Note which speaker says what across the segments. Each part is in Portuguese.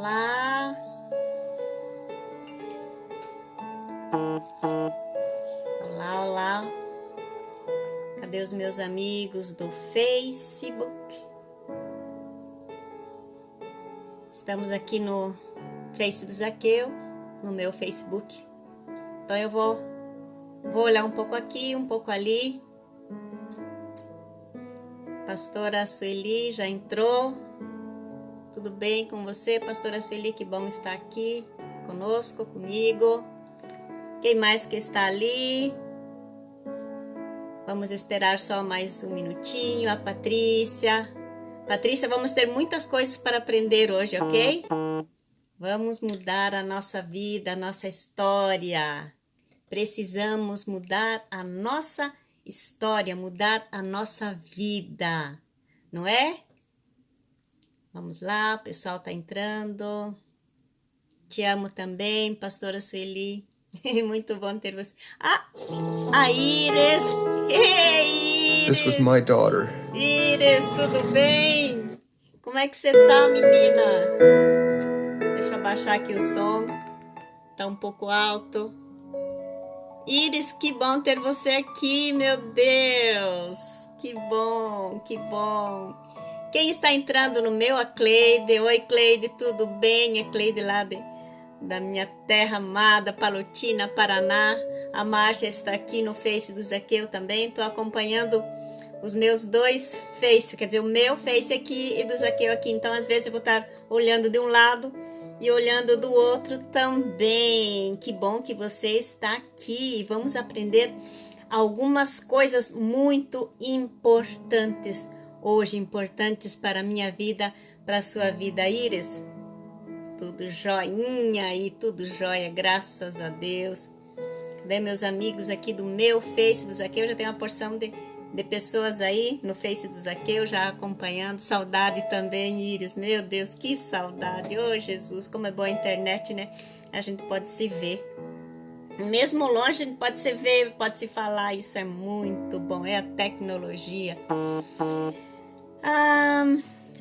Speaker 1: Olá. Olá, olá. Cadê os meus amigos do Facebook? Estamos aqui no Face do Zaqueu, no meu Facebook. Então eu vou olhar um pouco aqui, um pouco ali. Pastora Sueli já entrou. Tudo bem com você, Pastora Sueli? Que bom estar aqui conosco, comigo. Quem mais que está ali? Vamos esperar só mais um minutinho. A Patrícia. Patrícia, vamos ter muitas coisas para aprender hoje, ok? Vamos mudar a nossa vida, a nossa história. Precisamos mudar a nossa história, mudar a nossa vida, não é? Vamos lá, o pessoal está entrando. Te amo também, Pastora Sueli. Muito bom ter você. Ah, a Iris. Hey, Iris.
Speaker 2: This was my daughter.
Speaker 1: Iris, tudo bem? Como é que você tá, menina? Deixa eu baixar aqui o som. Tá um pouco alto. Iris, que bom ter você aqui, meu Deus. Que bom, que bom. Quem está entrando no meu? A Cleide. Oi, Cleide, tudo bem? A Cleide lá da minha terra amada, Palotina, Paraná. A Márcia está aqui no Face do Zaqueu também. Estou acompanhando os meus dois Face, quer dizer, o meu Face aqui e do Zaqueu aqui. Então, às vezes eu vou estar olhando de um lado e olhando do outro também. Que bom que você está aqui. Vamos aprender algumas coisas muito importantes hoje, importantes para a minha vida, para a sua vida, Iris. Tudo joinha aí, tudo jóia, graças a Deus. Cadê meus amigos aqui do meu Face do Zaqueu? Já tem uma porção de pessoas aí no Face do Zaqueu já acompanhando. Saudade também, Iris. Meu Deus, que saudade. Oh, Jesus, como é boa a internet, né? A gente pode se ver. Mesmo longe, a gente pode se ver, pode se falar. Isso é muito bom. É a tecnologia. A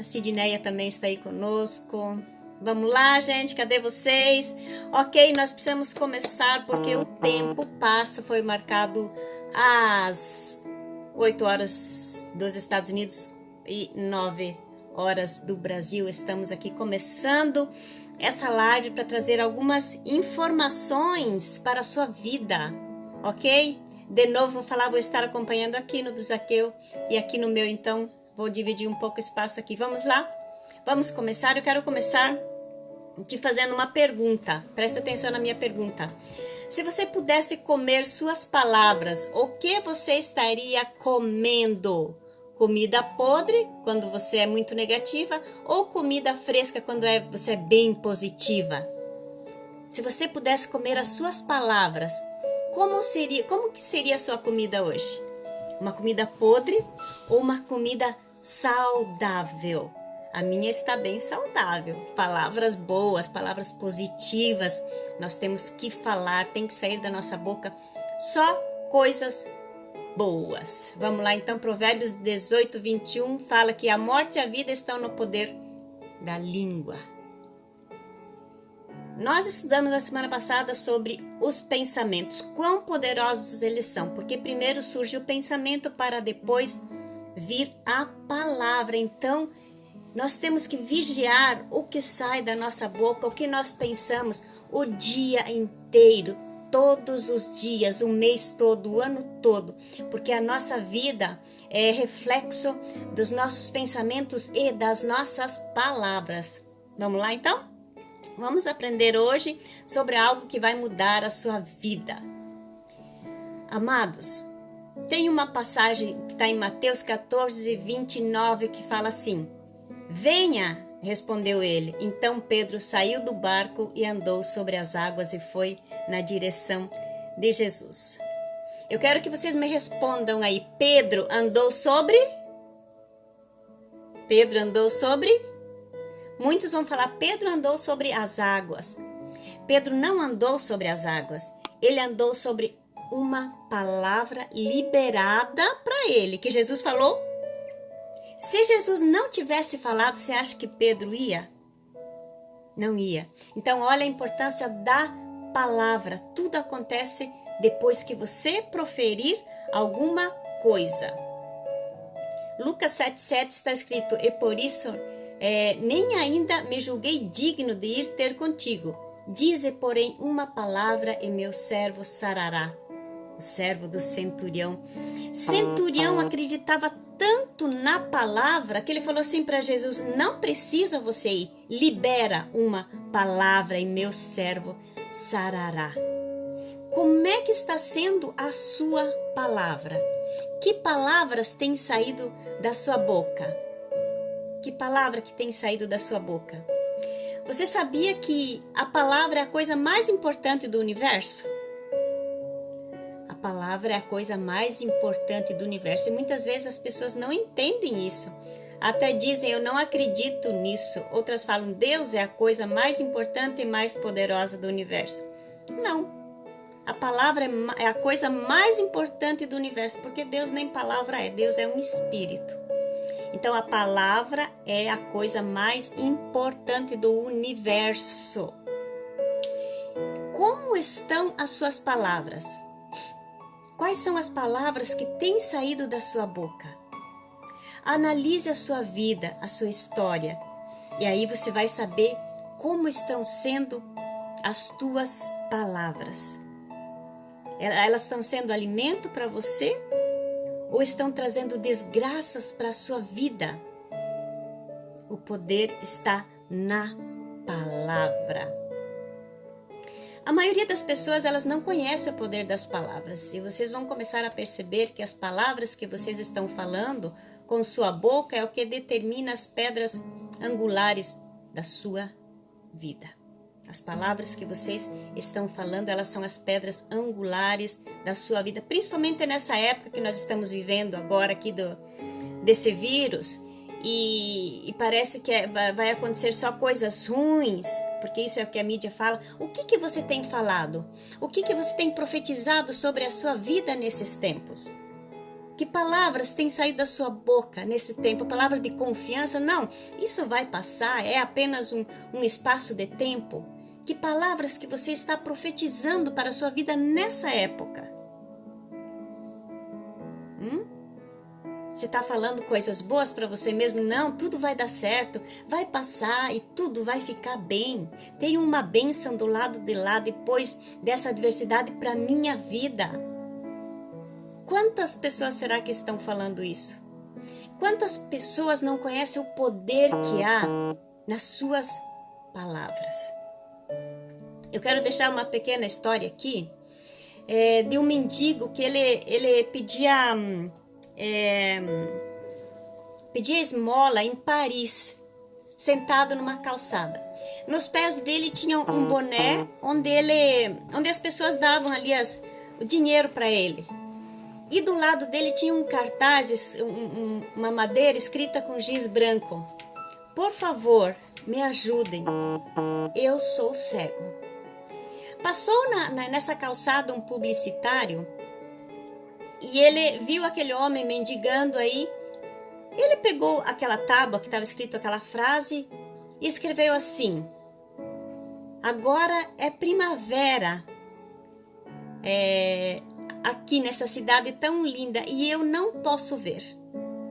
Speaker 1: Sidneia também está aí conosco. Vamos lá, gente, cadê vocês? Ok, nós precisamos começar porque o tempo passa. Foi marcado às 8 horas dos Estados Unidos e 9 horas do Brasil. Estamos aqui começando essa live para trazer algumas informações para a sua vida, ok? De novo, vou estar acompanhando aqui no do Zaqueu e aqui no meu, então vou dividir um pouco o espaço aqui. Vamos lá? Vamos começar? Eu quero começar te fazendo uma pergunta. Presta atenção na minha pergunta. Se você pudesse comer suas palavras, o que você estaria comendo? Comida podre, quando você é muito negativa, ou comida fresca, quando você é bem positiva? Se você pudesse comer as suas palavras, como que seria a sua comida hoje? Uma comida podre ou uma comida saudável? A minha está bem saudável. Palavras boas, palavras positivas. Nós temos que falar, tem que sair da nossa boca só coisas boas. Vamos lá, então, Provérbios 18, 21 fala que a morte e a vida estão no poder da língua. Nós estudamos na semana passada sobre os pensamentos, quão poderosos eles são, porque primeiro surge o pensamento para depois vir a palavra. Então, nós temos que vigiar o que sai da nossa boca, o que nós pensamos o dia inteiro, todos os dias, o mês todo, o ano todo, porque a nossa vida é reflexo dos nossos pensamentos e das nossas palavras. Vamos lá, então? Vamos aprender hoje sobre algo que vai mudar a sua vida. Amados, tem uma passagem que está em Mateus 14, 29, que fala assim: Venha, respondeu ele. Então Pedro saiu do barco e andou sobre as águas e foi na direção de Jesus. Eu quero que vocês me respondam aí. Pedro andou sobre? Pedro andou sobre? Muitos vão falar, Pedro andou sobre as águas. Pedro não andou sobre as águas. Ele andou sobre uma palavra liberada para ele, que Jesus falou. Se Jesus não tivesse falado, você acha que Pedro ia? Não ia. Então, olha a importância da palavra. Tudo acontece depois que você proferir alguma coisa. Lucas 7,7 está escrito: e por isso nem ainda me julguei digno de ir ter contigo. Dize, porém, uma palavra e meu servo sarará. O servo do centurião. Centurião acreditava tanto na palavra que ele falou assim para Jesus: não precisa você ir, libera uma palavra e meu servo sarará. Como é que está sendo a sua palavra? Que palavras têm saído da sua boca? Que palavra que tem saído da sua boca? Você sabia que a palavra é a coisa mais importante do universo? A palavra é a coisa mais importante do universo e muitas vezes as pessoas não entendem isso. Até dizem, eu não acredito nisso. Outras falam, Deus é a coisa mais importante e mais poderosa do universo. Não. A palavra é a coisa mais importante do universo, porque Deus nem palavra é, Deus é um espírito. Então a palavra é a coisa mais importante do universo. Como estão as suas palavras? Quais são as palavras que têm saído da sua boca? Analise a sua vida, a sua história, e aí você vai saber como estão sendo as tuas palavras. Elas estão sendo alimento para você ou estão trazendo desgraças para a sua vida? O poder está na palavra. A maioria das pessoas, elas não conhece o poder das palavras. E vocês vão começar a perceber que as palavras que vocês estão falando com sua boca é o que determina as pedras angulares da sua vida. As palavras que vocês estão falando, elas são as pedras angulares da sua vida, principalmente nessa época que nós estamos vivendo agora aqui desse vírus, e parece que vai acontecer só coisas ruins, porque isso é o que a mídia fala. O que você tem falado? O que você tem profetizado sobre a sua vida nesses tempos? Que palavras têm saído da sua boca nesse tempo? Palavra de confiança? Não, isso vai passar, é apenas um espaço de tempo. Que palavras que você está profetizando para a sua vida nessa época? Você está falando coisas boas para você mesmo? Não, tudo vai dar certo, vai passar e tudo vai ficar bem. Tem uma bênção do lado de lá depois dessa adversidade para a minha vida. Quantas pessoas será que estão falando isso? Quantas pessoas não conhecem o poder que há nas suas palavras? Eu quero deixar uma pequena história aqui de um mendigo que ele pedia esmola em Paris, sentado numa calçada. Nos pés dele tinha um boné onde as pessoas davam ali o dinheiro para ele. E do lado dele tinha um cartaz, uma madeira escrita com giz branco. Por favor, me ajudem. Eu sou cego. Passou nessa calçada um publicitário e ele viu aquele homem mendigando aí. Ele pegou aquela tábua que estava escrito aquela frase e escreveu assim: agora é primavera aqui nessa cidade tão linda e eu não posso ver.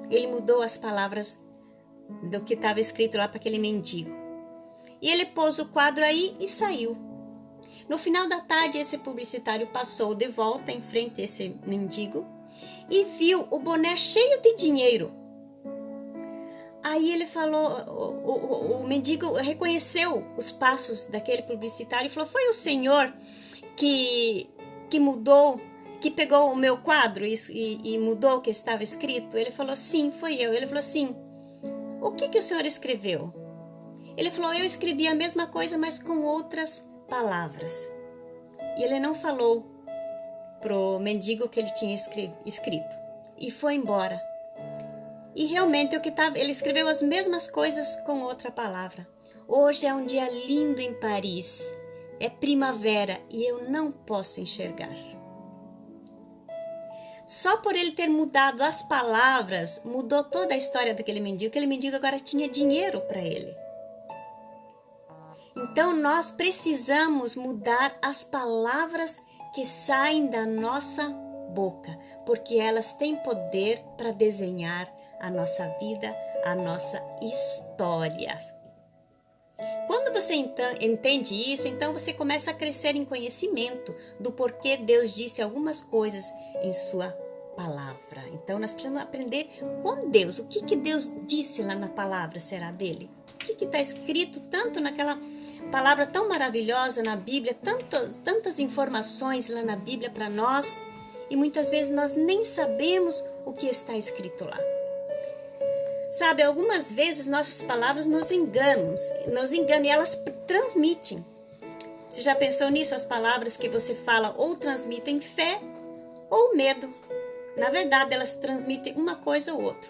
Speaker 1: Ele mudou as palavras do que estava escrito lá para aquele mendigo. E ele pôs o quadro aí e saiu. No final da tarde, esse publicitário passou de volta em frente a esse mendigo e viu o boné cheio de dinheiro. Aí ele falou, o mendigo reconheceu os passos daquele publicitário e falou: foi o senhor que mudou, que pegou o meu quadro e mudou o que estava escrito? Ele falou: sim, foi eu. Ele falou assim: o que o senhor escreveu? Ele falou: eu escrevi a mesma coisa, mas com outras palavras. E ele não falou pro mendigo que ele tinha escrito. E foi embora. E realmente ele escreveu as mesmas coisas com outra palavra. Hoje é um dia lindo em Paris. É primavera e eu não posso enxergar. Só por ele ter mudado as palavras, mudou toda a história daquele mendigo. Aquele mendigo agora tinha dinheiro para ele. Então nós precisamos mudar as palavras que saem da nossa boca, porque elas têm poder para desenhar a nossa vida, a nossa história. Quando você entende isso, então você começa a crescer em conhecimento do porquê Deus disse algumas coisas em sua palavra. Então nós precisamos aprender com Deus. O que Deus disse lá na palavra será dele? O que está escrito tanto naquela palavra tão maravilhosa na Bíblia, tantas informações lá na Bíblia para nós, e muitas vezes nós nem sabemos o que está escrito lá. Sabe, algumas vezes nossas palavras nos enganam e elas transmitem. Você já pensou nisso? As palavras que você fala ou transmitem fé ou medo. Na verdade, elas transmitem uma coisa ou outra.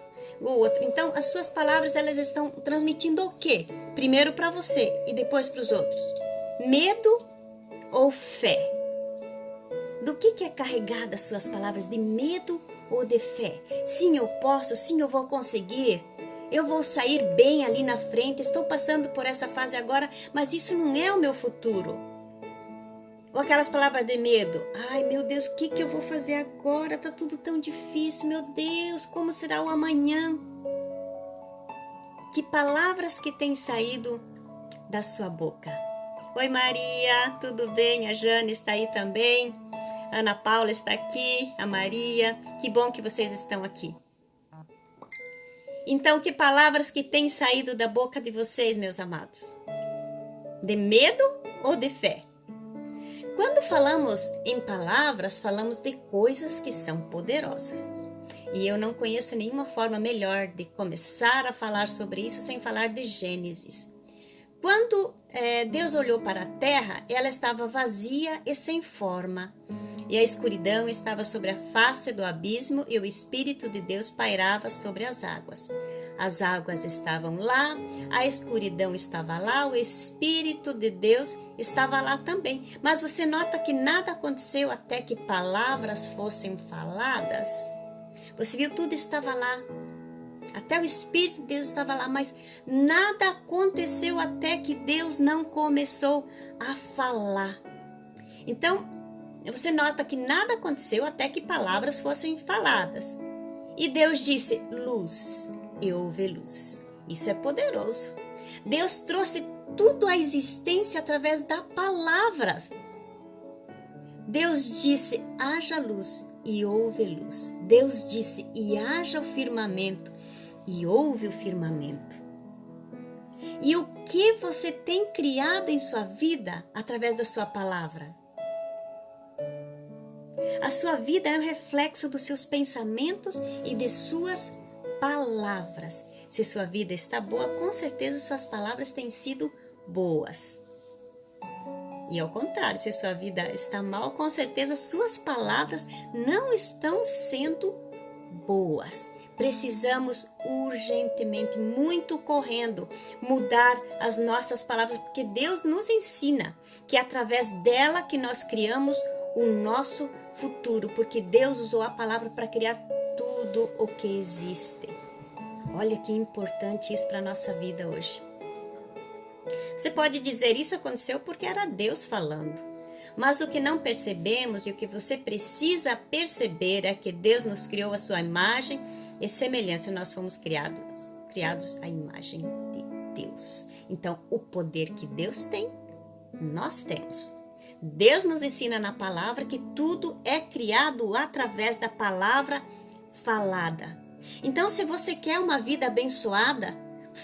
Speaker 1: Então, as suas palavras, elas estão transmitindo o quê? Primeiro para você e depois para os outros. Medo ou fé? Do que é carregada as suas palavras? De medo ou de fé? Sim, eu posso. Sim, eu vou conseguir. Eu vou sair bem ali na frente. Estou passando por essa fase agora, mas isso não é o meu futuro. Ou aquelas palavras de medo. Ai, meu Deus, o que eu vou fazer agora? Tá tudo tão difícil. Meu Deus, como será o amanhã? Que palavras que têm saído da sua boca? Oi, Maria, tudo bem? A Jane está aí também. A Ana Paula está aqui. A Maria. Que bom que vocês estão aqui. Então, que palavras que têm saído da boca de vocês, meus amados? De medo ou de fé? Quando falamos em palavras, falamos de coisas que são poderosas. E eu não conheço nenhuma forma melhor de começar a falar sobre isso sem falar de Gênesis. Quando Deus olhou para a terra, ela estava vazia e sem forma. E a escuridão estava sobre a face do abismo e o Espírito de Deus pairava sobre as águas. As águas estavam lá, a escuridão estava lá, o Espírito de Deus estava lá também. Mas você nota que nada aconteceu até que palavras fossem faladas? Você viu, tudo estava lá. Até o Espírito de Deus estava lá, mas nada aconteceu até que Deus não começou a falar. Então, você nota que nada aconteceu até que palavras fossem faladas. E Deus disse, luz, e houve luz. Isso é poderoso. Deus trouxe tudo à existência através da palavra. Deus disse, haja luz, e houve luz. Deus disse, e haja o firmamento, e houve o firmamento. E o que você tem criado em sua vida através da sua palavra? A sua vida é um reflexo dos seus pensamentos e de suas palavras. Se sua vida está boa, com certeza suas palavras têm sido boas. E ao contrário, se sua vida está mal, com certeza suas palavras não estão sendo boas. Precisamos urgentemente, muito correndo, mudar as nossas palavras, porque Deus nos ensina que é através dela que nós criamos o nosso futuro, porque Deus usou a palavra para criar tudo o que existe. Olha que importante isso para a nossa vida hoje. Você pode dizer, isso aconteceu porque era Deus falando. Mas o que não percebemos e o que você precisa perceber é que Deus nos criou a sua imagem e semelhança. Nós fomos criados à imagem de Deus. Então, o poder que Deus tem, nós temos. Deus nos ensina na palavra que tudo é criado através da palavra falada. Então, se você quer uma vida abençoada,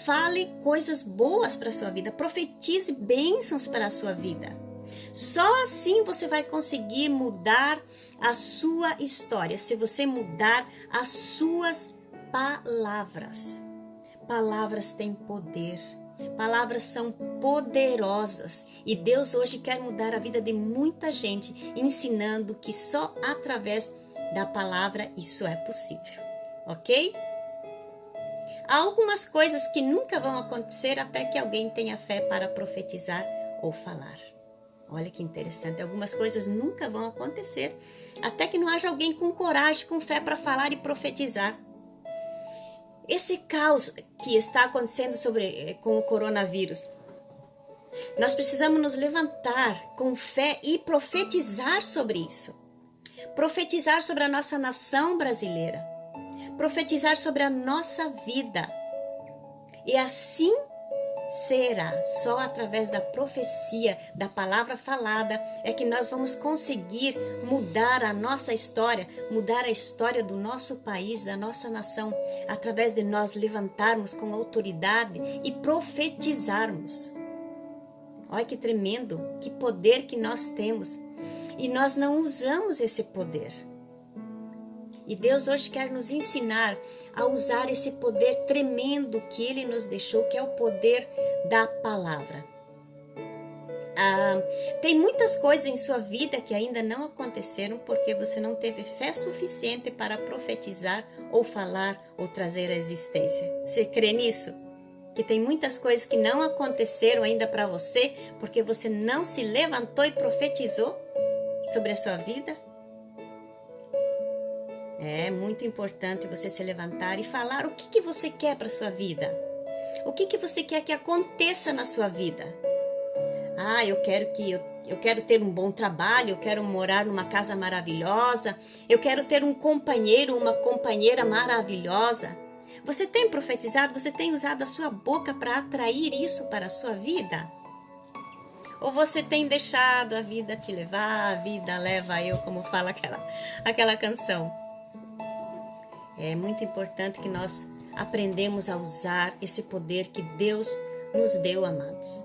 Speaker 1: fale coisas boas para a sua vida, profetize bênçãos para a sua vida. Só assim você vai conseguir mudar a sua história, se você mudar as suas palavras. Palavras têm poder. Palavras são poderosas e Deus hoje quer mudar a vida de muita gente, ensinando que só através da palavra isso é possível, ok? Há algumas coisas que nunca vão acontecer até que alguém tenha fé para profetizar ou falar. Olha que interessante, algumas coisas nunca vão acontecer até que não haja alguém com coragem, com fé para falar e profetizar. Esse caos que está acontecendo com o coronavírus, Nós precisamos nos levantar com fé e profetizar sobre isso. Profetizar sobre a nossa nação brasileira. Profetizar sobre a nossa vida. E assim será. Só através da profecia, da palavra falada, é que nós vamos conseguir mudar a nossa história, mudar a história do nosso país, da nossa nação, através de nós levantarmos com autoridade e profetizarmos. Olha que tremendo, que poder que nós temos. E nós não usamos esse poder. E Deus hoje quer nos ensinar a usar esse poder tremendo que Ele nos deixou, que é o poder da palavra. Tem muitas coisas em sua vida que ainda não aconteceram porque você não teve fé suficiente para profetizar ou falar ou trazer à existência. Você crê nisso? Que tem muitas coisas que não aconteceram ainda para você porque você não se levantou e profetizou sobre a sua vida? É muito importante você se levantar e falar o que você quer para a sua vida. O que você quer que aconteça na sua vida. Eu quero ter um bom trabalho, eu quero morar numa casa maravilhosa, eu quero ter um companheiro, uma companheira maravilhosa. Você tem profetizado, você tem usado a sua boca para atrair isso para a sua vida? Ou você tem deixado a vida te levar, a vida leva eu, como fala aquela canção? É muito importante que nós aprendemos a usar esse poder que Deus nos deu, amados.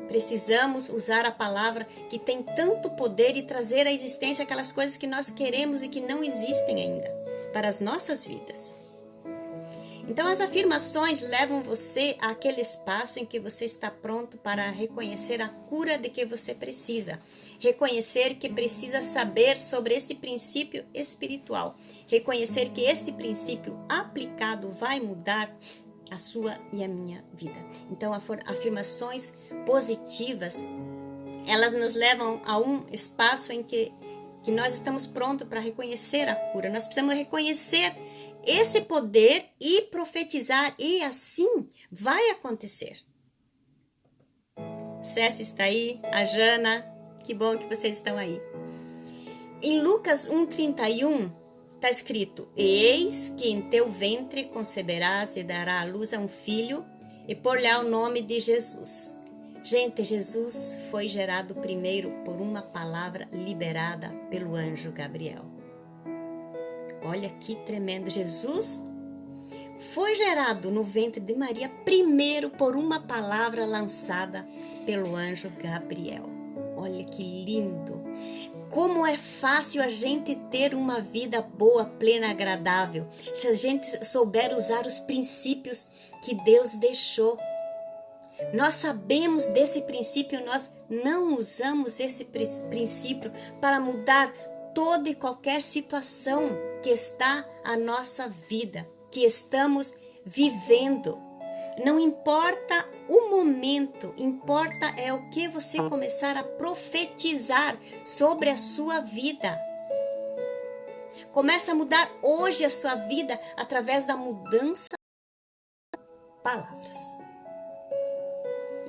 Speaker 1: Precisamos usar a palavra que tem tanto poder e trazer à existência aquelas coisas que nós queremos e que não existem ainda para as nossas vidas. Então, as afirmações levam você àquele espaço em que você está pronto para reconhecer a cura de que você precisa. Reconhecer que precisa saber sobre esse princípio espiritual. Reconhecer que este princípio aplicado vai mudar a sua e a minha vida. Então, afirmações positivas, elas nos levam a um espaço em que nós estamos prontos para reconhecer a cura. Nós precisamos reconhecer esse poder e profetizar, e assim vai acontecer. Cécia está aí, a Jana, que bom que vocês estão aí. Em Lucas 1,31, está escrito: Eis que em teu ventre conceberás e dará à luz a um filho, e por-lhe o nome de Jesus. Gente, Jesus foi gerado primeiro por uma palavra liberada pelo anjo Gabriel. Olha que tremendo. Jesus foi gerado no ventre de Maria primeiro por uma palavra lançada pelo anjo Gabriel. Olha que lindo. Como é fácil a gente ter uma vida boa, plena, agradável, se a gente souber usar os princípios que Deus deixou. Nós sabemos desse princípio, nós não usamos esse princípio para mudar toda e qualquer situação que está a nossa vida, que estamos vivendo. Não importa o momento, importa é o que você começar a profetizar sobre a sua vida. Começa a mudar hoje a sua vida através da mudança de palavras.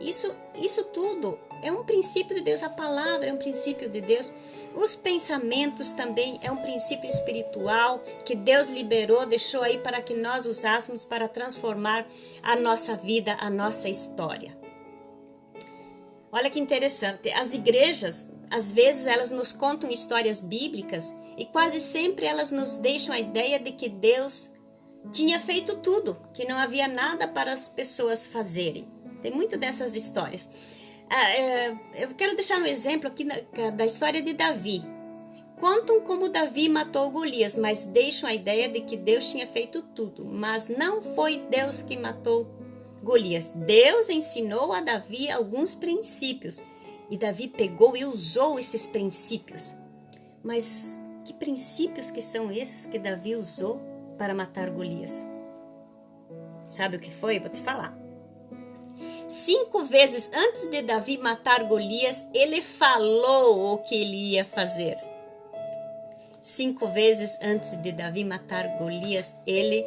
Speaker 1: Isso tudo é um princípio de Deus. A palavra é um princípio de Deus. Os pensamentos também é um princípio espiritual que Deus liberou, deixou aí para que nós usássemos para transformar a nossa vida, a nossa história. Olha que interessante. As igrejas, às vezes, elas nos contam histórias bíblicas e quase sempre elas nos deixam a ideia de que Deus tinha feito tudo, que não havia nada para as pessoas fazerem. Tem muito dessas histórias. Eu quero deixar um exemplo aqui da história de Davi. Contam como Davi matou Golias, mas deixam a ideia de que Deus tinha feito tudo. Mas não foi Deus que matou Golias. Deus ensinou a Davi alguns princípios. E Davi pegou e usou esses princípios. Mas que princípios que são esses que Davi usou para matar Golias? Sabe o que foi? Vou te falar. 5 vezes antes de Davi matar Golias, ele falou o que ele ia fazer. 5 vezes antes de Davi matar Golias, ele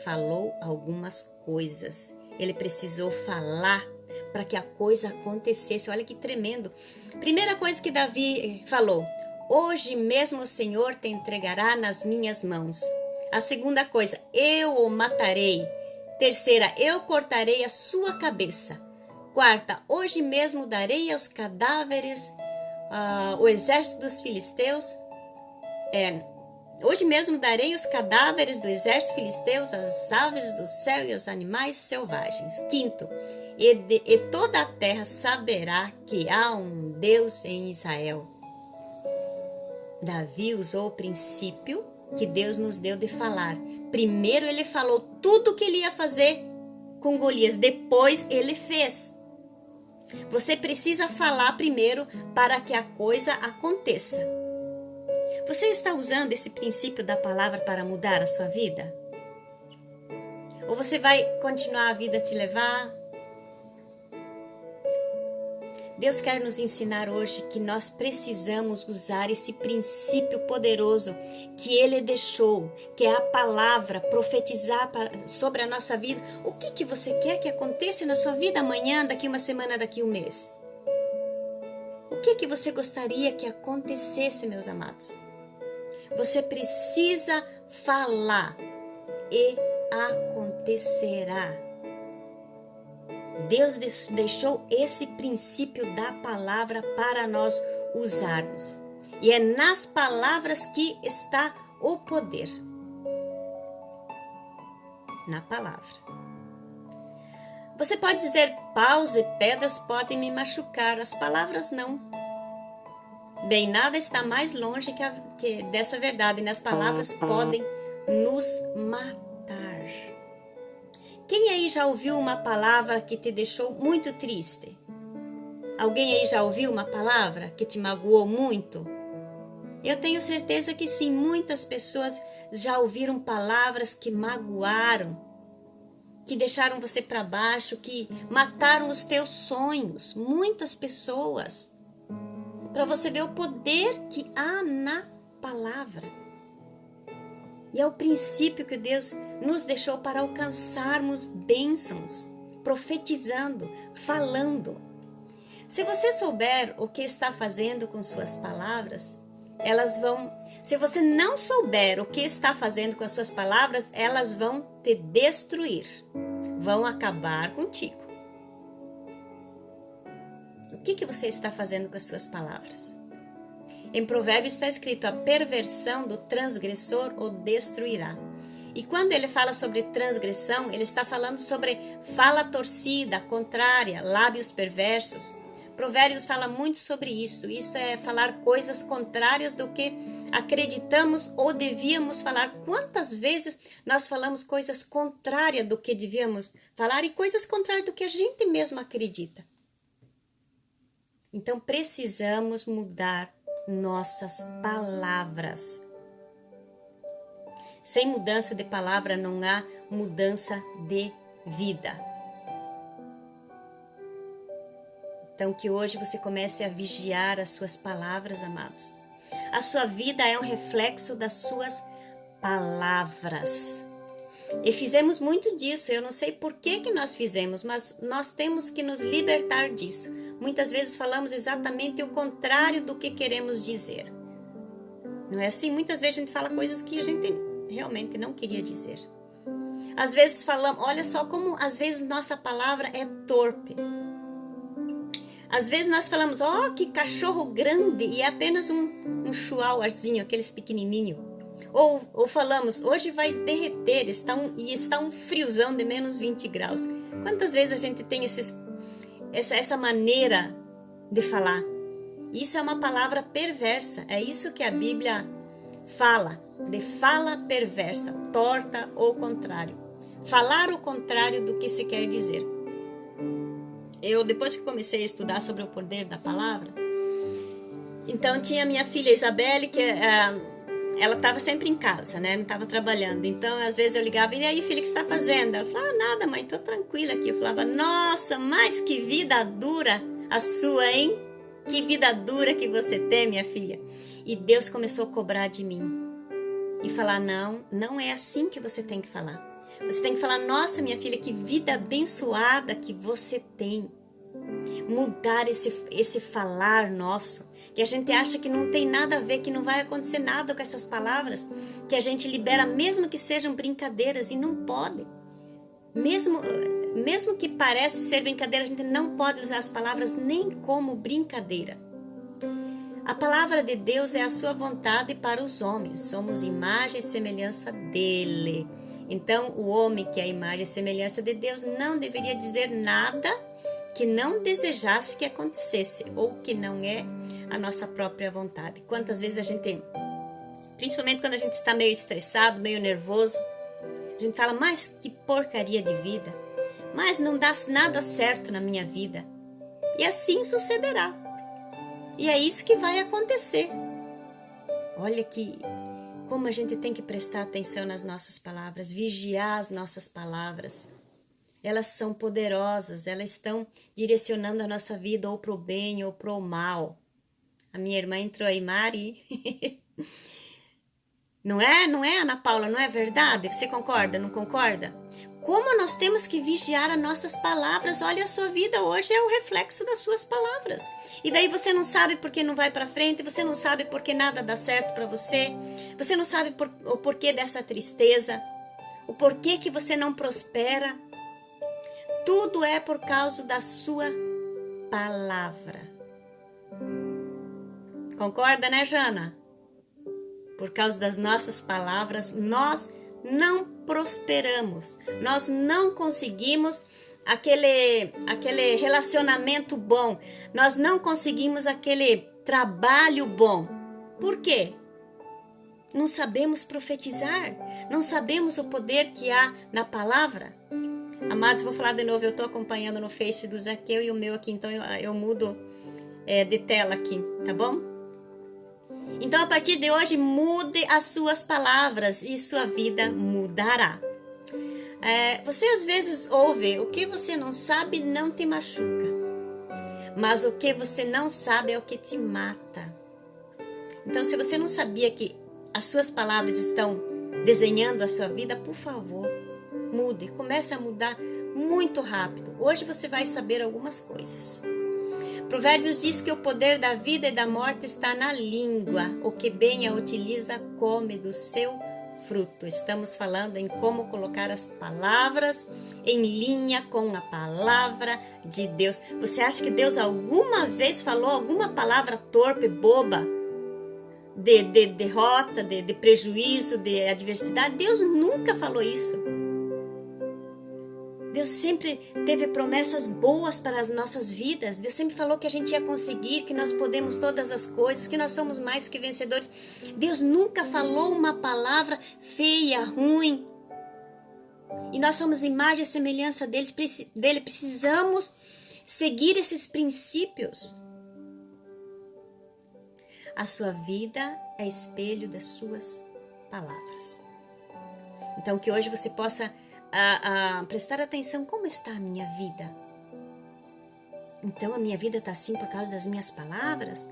Speaker 1: falou algumas coisas. Ele precisou falar para que a coisa acontecesse. Olha que tremendo. Primeira coisa que Davi falou: hoje mesmo o Senhor te entregará nas minhas mãos. A segunda coisa: eu o matarei. Terceira: eu cortarei a sua cabeça. Quarta: hoje mesmo darei aos cadáveres o exército dos filisteus. Hoje mesmo darei os cadáveres do exército filisteus, as aves do céu e os animais selvagens. Quinto: e toda a terra saberá que há um Deus em Israel. Davi usou o princípio que Deus nos deu de falar. Primeiro ele falou tudo o que ele ia fazer com Golias, depois ele fez. Você precisa falar primeiro para que a coisa aconteça. Você está usando esse princípio da palavra para mudar a sua vida? Ou você vai continuar a vida a te levar? Deus quer nos ensinar hoje que nós precisamos usar esse princípio poderoso que Ele deixou, que é a palavra, profetizar sobre a nossa vida. O que você quer que aconteça na sua vida amanhã, daqui uma semana, daqui um mês? O que você gostaria que acontecesse, meus amados? Você precisa falar e acontecerá. Deus deixou esse princípio da palavra para nós usarmos. E é nas palavras que está o poder. Na palavra. Você pode dizer: paus e pedras podem me machucar, as palavras não. Bem, nada está mais longe que dessa verdade, né? As palavras podem nos matar. Quem aí já ouviu uma palavra que te deixou muito triste? Alguém aí já ouviu uma palavra que te magoou muito? Eu tenho certeza que sim, muitas pessoas já ouviram palavras que magoaram, que deixaram você para baixo, que mataram os teus sonhos. Muitas pessoas. Para você ver o poder que há na palavra. E é o princípio que Deus nos deixou para alcançarmos bênçãos, profetizando, falando. Se você souber o que está fazendo com suas palavras, elas vão... Se você não souber o que está fazendo com as suas palavras, elas vão te destruir, vão acabar contigo. O que você está fazendo com as suas palavras? Em Provérbios está escrito: a perversão do transgressor o destruirá. E quando ele fala sobre transgressão, ele está falando sobre fala torcida, contrária, lábios perversos. Provérbios fala muito sobre isso. Isso é falar coisas contrárias do que acreditamos ou devíamos falar. Quantas vezes nós falamos coisas contrárias do que devíamos falar e coisas contrárias do que a gente mesmo acredita? Então precisamos mudar nossas palavras. Sem mudança de palavra não há mudança de vida. Então que hoje você comece a vigiar as suas palavras, amados. A sua vida é um reflexo das suas palavras. E fizemos muito disso. Eu não sei por que nós fizemos, mas nós temos que nos libertar disso. Muitas vezes falamos exatamente o contrário do que queremos dizer. Não é assim? Muitas vezes a gente fala coisas que a gente realmente não queria dizer. Às vezes falamos, olha só como às vezes nossa palavra é torpe. Às vezes nós falamos, que cachorro grande, e é apenas um chihuahuazinho, aqueles pequenininhos. Ou falamos, hoje vai derreter, está um friozão de menos 20 graus. Quantas vezes a gente tem essa maneira de falar? Isso é uma palavra perversa, é isso que a Bíblia fala, de fala perversa, torta ou contrário. Falar o contrário do que se quer dizer. Depois que comecei a estudar sobre o poder da palavra, então tinha minha filha Isabelle, que ela estava sempre em casa, né? Não estava trabalhando. Então, às vezes eu ligava, e aí, filha, o que você está fazendo? Ela falava, nada, mãe, tô tranquila aqui. Eu falava, nossa, mas que vida dura a sua, hein? Que vida dura que você tem, minha filha. E Deus começou a cobrar de mim. E falar, não é assim que você tem que falar. Você tem que falar, nossa, minha filha, que vida abençoada que você tem. Mudar esse falar nosso, que a gente acha que não tem nada a ver, que não vai acontecer nada com essas palavras, que a gente libera mesmo que sejam brincadeiras, e não pode. Mesmo que parece ser brincadeira, a gente não pode usar as palavras nem como brincadeira. A palavra de Deus é a sua vontade para os homens. Somos imagem e semelhança dele. Então, o homem que é a imagem e semelhança de Deus não deveria dizer nada que não desejasse que acontecesse, ou que não é a nossa própria vontade. Quantas vezes a gente, principalmente quando a gente está meio estressado, meio nervoso, a gente fala, mas que porcaria de vida, mas não dá nada certo na minha vida. E assim sucederá. E é isso que vai acontecer. Olha como a gente tem que prestar atenção nas nossas palavras, vigiar as nossas palavras. Elas são poderosas, elas estão direcionando a nossa vida ou para o bem ou para o mal. A minha irmã entrou aí, Mari. Não é, Ana Paula? Não é verdade? Você concorda, não concorda? Como nós temos que vigiar as nossas palavras. Olha, a sua vida hoje é o reflexo das suas palavras. E daí você não sabe por que não vai para frente, você não sabe por que nada dá certo para você, você não sabe o porquê dessa tristeza, o porquê que você não prospera. Tudo é por causa da sua palavra. Concorda, né, Jana? Por causa das nossas palavras, nós não prosperamos. Nós não conseguimos aquele relacionamento bom. Nós não conseguimos aquele trabalho bom. Por quê? Não sabemos profetizar. Não sabemos o poder que há na palavra. Amados, vou falar de novo. Eu estou acompanhando no Face do Zaqueu e o meu aqui. Então eu mudo de tela aqui, tá bom? Então, a partir de hoje, mude as suas palavras e sua vida mudará. Você às vezes ouve, o que você não sabe não te machuca, mas o que você não sabe é o que te mata. Então, se você não sabia que as suas palavras estão desenhando a sua vida, por favor, mude. Comece a mudar muito rápido. Hoje você vai saber algumas coisas. Provérbios diz que o poder da vida e da morte está na língua. O que bem a utiliza come do seu fruto. Estamos falando em como colocar as palavras em linha com a palavra de Deus. Você acha que Deus alguma vez falou alguma palavra torpe, boba, de derrota, de prejuízo, de adversidade? Deus nunca falou isso. Deus sempre teve promessas boas para as nossas vidas. Deus sempre falou que a gente ia conseguir, que nós podemos todas as coisas, que nós somos mais que vencedores. Deus nunca falou uma palavra feia, ruim. E nós somos imagem e semelhança dele. Precisamos seguir esses princípios. A sua vida é espelho das suas palavras. Então, que hoje você possa prestar atenção, como está a minha vida? Então a minha vida está assim por causa das minhas palavras?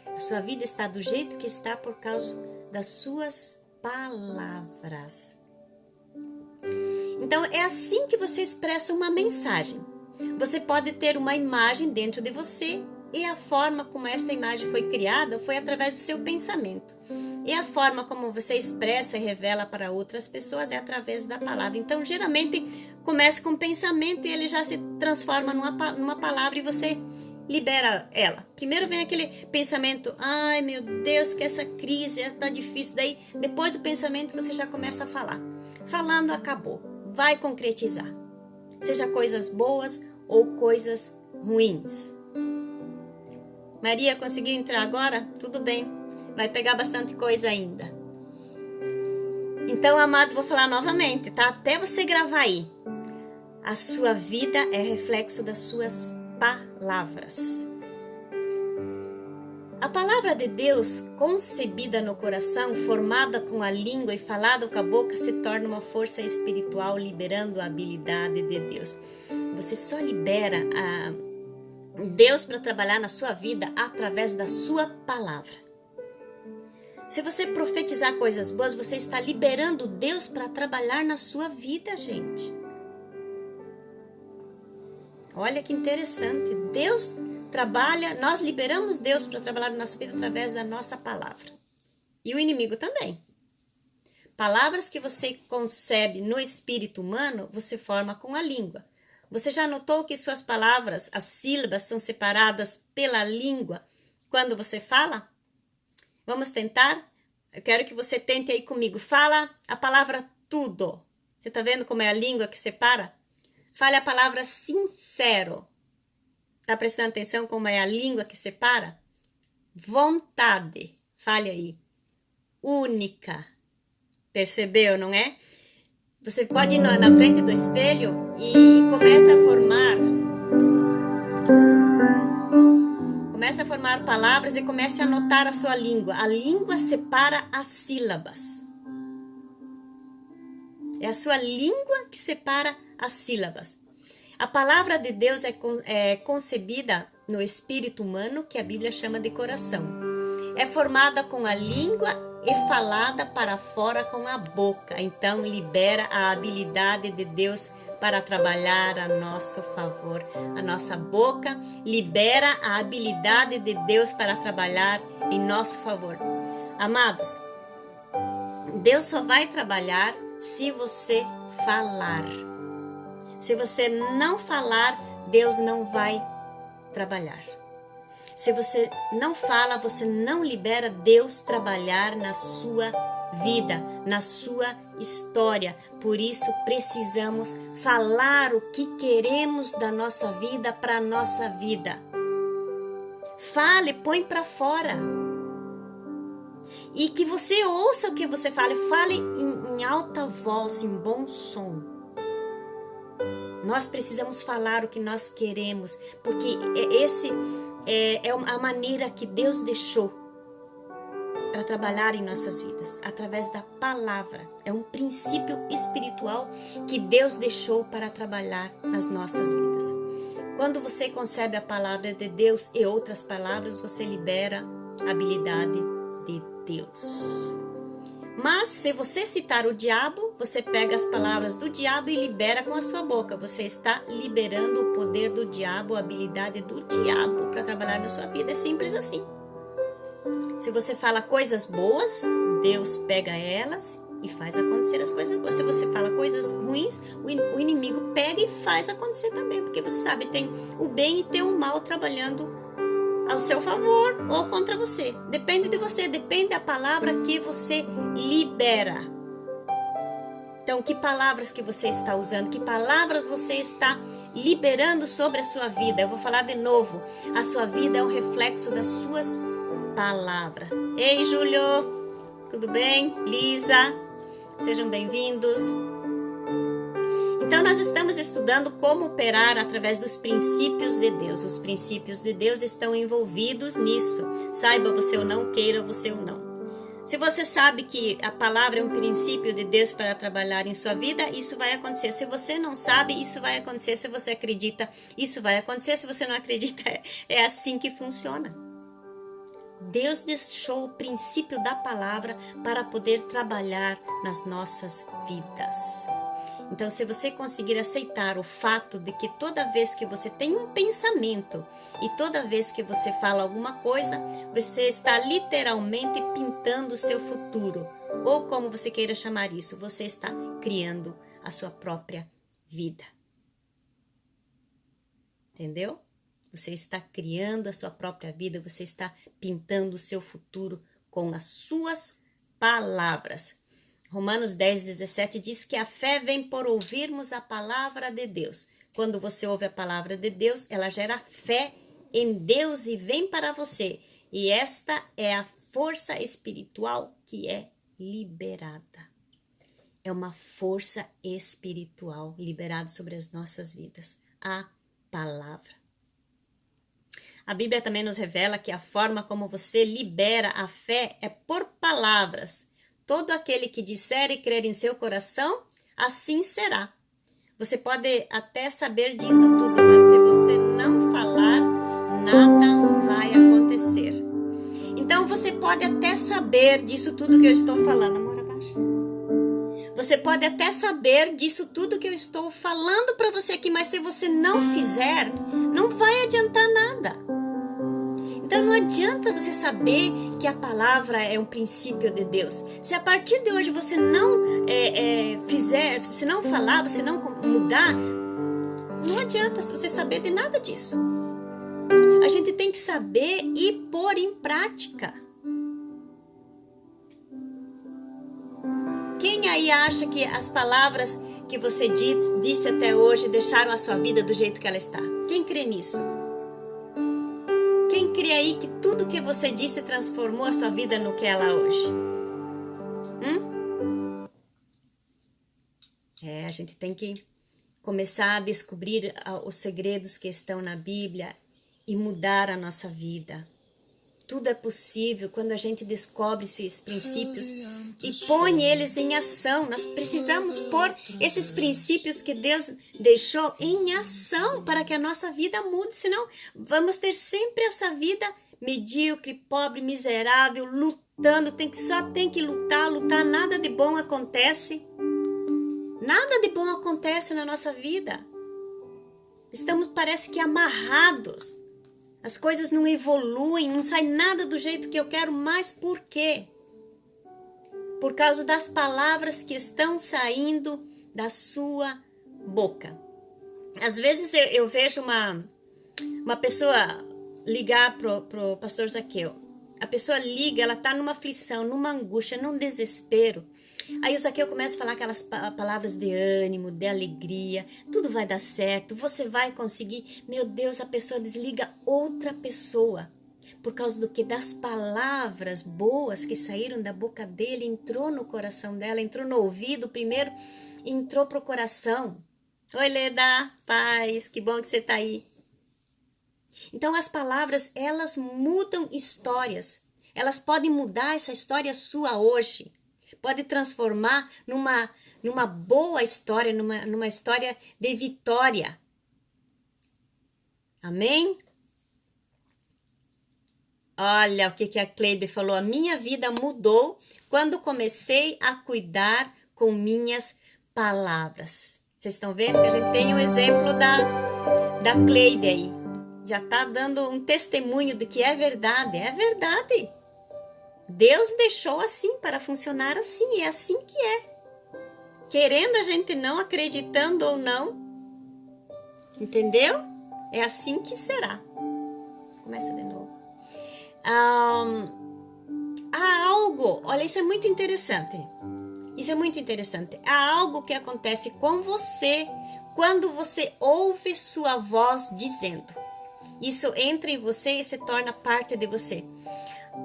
Speaker 1: A sua vida está do jeito que está por causa das suas palavras. Então é assim que você expressa uma mensagem. Você pode ter uma imagem dentro de você, e a forma como essa imagem foi criada foi através do seu pensamento. E a forma como você expressa e revela para outras pessoas é através da palavra. Então, geralmente, começa com um pensamento e ele já se transforma numa palavra e você libera ela. Primeiro vem aquele pensamento, ai meu Deus, que essa crise está difícil. Daí, depois do pensamento, você já começa a falar. Falando, acabou. Vai concretizar. Seja coisas boas ou coisas ruins. Maria, conseguiu entrar agora? Tudo bem. Vai pegar bastante coisa ainda. Então, amados, vou falar novamente, tá? Até você gravar aí. A sua vida é reflexo das suas palavras. A palavra de Deus, concebida no coração, formada com a língua e falada com a boca, se torna uma força espiritual, liberando a habilidade de Deus. Você só libera Deus para trabalhar na sua vida através da sua palavra. Se você profetizar coisas boas, você está liberando Deus para trabalhar na sua vida, gente. Olha que interessante. Deus trabalha, nós liberamos Deus para trabalhar na nossa vida através da nossa palavra. E o inimigo também. Palavras que você concebe no espírito humano, você forma com a língua. Você já notou que suas palavras, as sílabas, são separadas pela língua quando você fala? Vamos tentar? Eu quero que você tente aí comigo. Fala a palavra tudo. Você está vendo como é a língua que separa? Fale a palavra sincero. Está prestando atenção como é a língua que separa? Vontade. Fale aí. Única. Percebeu, não é? Você pode ir na frente do espelho e começa a formar. Começa a formar palavras e comece a anotar a sua língua. A língua separa as sílabas. É a sua língua que separa as sílabas. A palavra de Deus é concebida no espírito humano, que a Bíblia chama de coração. É formada com a língua e falada para fora com a boca. Então, libera a habilidade de Deus para trabalhar a nosso favor. A nossa boca libera a habilidade de Deus para trabalhar em nosso favor. Amados, Deus só vai trabalhar se você falar. Se você não falar, Deus não vai trabalhar. Se você não fala, você não libera Deus trabalhar na sua vida, na sua história. Por isso, precisamos falar o que queremos da nossa vida para a nossa vida. Fale, põe para fora. E que você ouça o que você fala. Fale em alta voz, em bom som. Nós precisamos falar o que nós queremos, porque esse é a maneira que Deus deixou para trabalhar em nossas vidas, através da palavra. É um princípio espiritual que Deus deixou para trabalhar nas nossas vidas. Quando você concebe a palavra de Deus e outras palavras, você libera a habilidade de Deus. Mas se você citar o diabo, você pega as palavras do diabo e libera com a sua boca. Você está liberando o poder do diabo, a habilidade do diabo para trabalhar na sua vida. É simples assim. Se você fala coisas boas, Deus pega elas e faz acontecer as coisas boas. Se você fala coisas ruins, o inimigo pega e faz acontecer também. Porque você sabe, tem o bem e tem o mal trabalhando ao seu favor ou contra você. Depende de você, depende da palavra que você libera. Então, que palavras que você está usando? Que palavras você está liberando sobre a sua vida? Eu vou falar de novo. A sua vida é o reflexo das suas palavras. Ei, Júlio! Tudo bem? Lisa? Sejam bem-vindos. Então, nós estamos estudando como operar através dos princípios de Deus. Os princípios de Deus estão envolvidos nisso. Saiba você ou não, queira você ou não. Se você sabe que a palavra é um princípio de Deus para trabalhar em sua vida, isso vai acontecer. Se você não sabe, isso vai acontecer. Se você acredita, isso vai acontecer. Se você não acredita, é assim que funciona. Deus deixou o princípio da palavra para poder trabalhar nas nossas vidas. Então, se você conseguir aceitar o fato de que toda vez que você tem um pensamento e toda vez que você fala alguma coisa, você está literalmente pintando o seu futuro. Ou como você queira chamar isso, você está criando a sua própria vida. Entendeu? Você está criando a sua própria vida, você está pintando o seu futuro com as suas palavras. Romanos 10:17 diz que a fé vem por ouvirmos a palavra de Deus. Quando você ouve a palavra de Deus, ela gera fé em Deus e vem para você. E esta é a força espiritual que é liberada. É uma força espiritual liberada sobre as nossas vidas. A palavra. A Bíblia também nos revela que a forma como você libera a fé é por palavras. Todo aquele que disser e crer em seu coração, assim será. Você pode até saber disso tudo, mas se você não falar, nada vai acontecer. Então, você pode até saber disso tudo que eu estou falando. Amor, abaixa. Você pode até saber disso tudo que eu estou falando para você aqui, mas se você não fizer, não vai adiantar nada. Então não adianta você saber que a palavra é um princípio de Deus. Se a partir de hoje você não fizer, se não falar, você não mudar, não adianta você saber de nada disso. A gente tem que saber e pôr em prática. Quem aí acha que as palavras que você disse até hoje deixaram a sua vida do jeito que ela está? Quem crê nisso? Quem crê aí que tudo que você disse transformou a sua vida no que ela é hoje? A gente tem que começar a descobrir os segredos que estão na Bíblia e mudar a nossa vida. Tudo é possível quando a gente descobre esses princípios e põe eles em ação. Nós precisamos pôr esses princípios que Deus deixou em ação para que a nossa vida mude. Senão vamos ter sempre essa vida medíocre, pobre, miserável, lutando. Só tem que lutar, nada de bom acontece. Nada de bom acontece na nossa vida. Estamos, parece que, amarrados. As coisas não evoluem, não sai nada do jeito que eu quero, mas por quê? Por causa das palavras que estão saindo da sua boca. Às vezes eu vejo uma pessoa ligar pro pastor Zaqueu. A pessoa liga, ela está numa aflição, numa angústia, num desespero. Aí o Zaqueu começa a falar aquelas palavras de ânimo, de alegria. Tudo vai dar certo, você vai conseguir. Meu Deus, a pessoa desliga outra pessoa. Por causa do que? Das palavras boas que saíram da boca dele, entrou no coração dela, entrou no ouvido primeiro, entrou pro coração. Oi, Leda, paz, que bom que você está aí. Então as palavras, elas mudam histórias. Elas podem mudar essa história sua hoje. Pode transformar numa boa história, numa história de vitória. Amém? Olha o que a Cleide falou. A minha vida mudou quando comecei a cuidar com minhas palavras. Vocês estão vendo que a gente tem o exemplo da Cleide aí. Já está dando um testemunho de que é verdade. É verdade. Deus deixou assim para funcionar assim. É assim que é. Querendo a gente não, acreditando ou não. Entendeu? É assim que será. Começa de novo. Há algo, olha, isso é muito interessante. Isso é muito interessante. Há algo que acontece com você quando você ouve sua voz dizendo. Isso entra em você e se torna parte de você.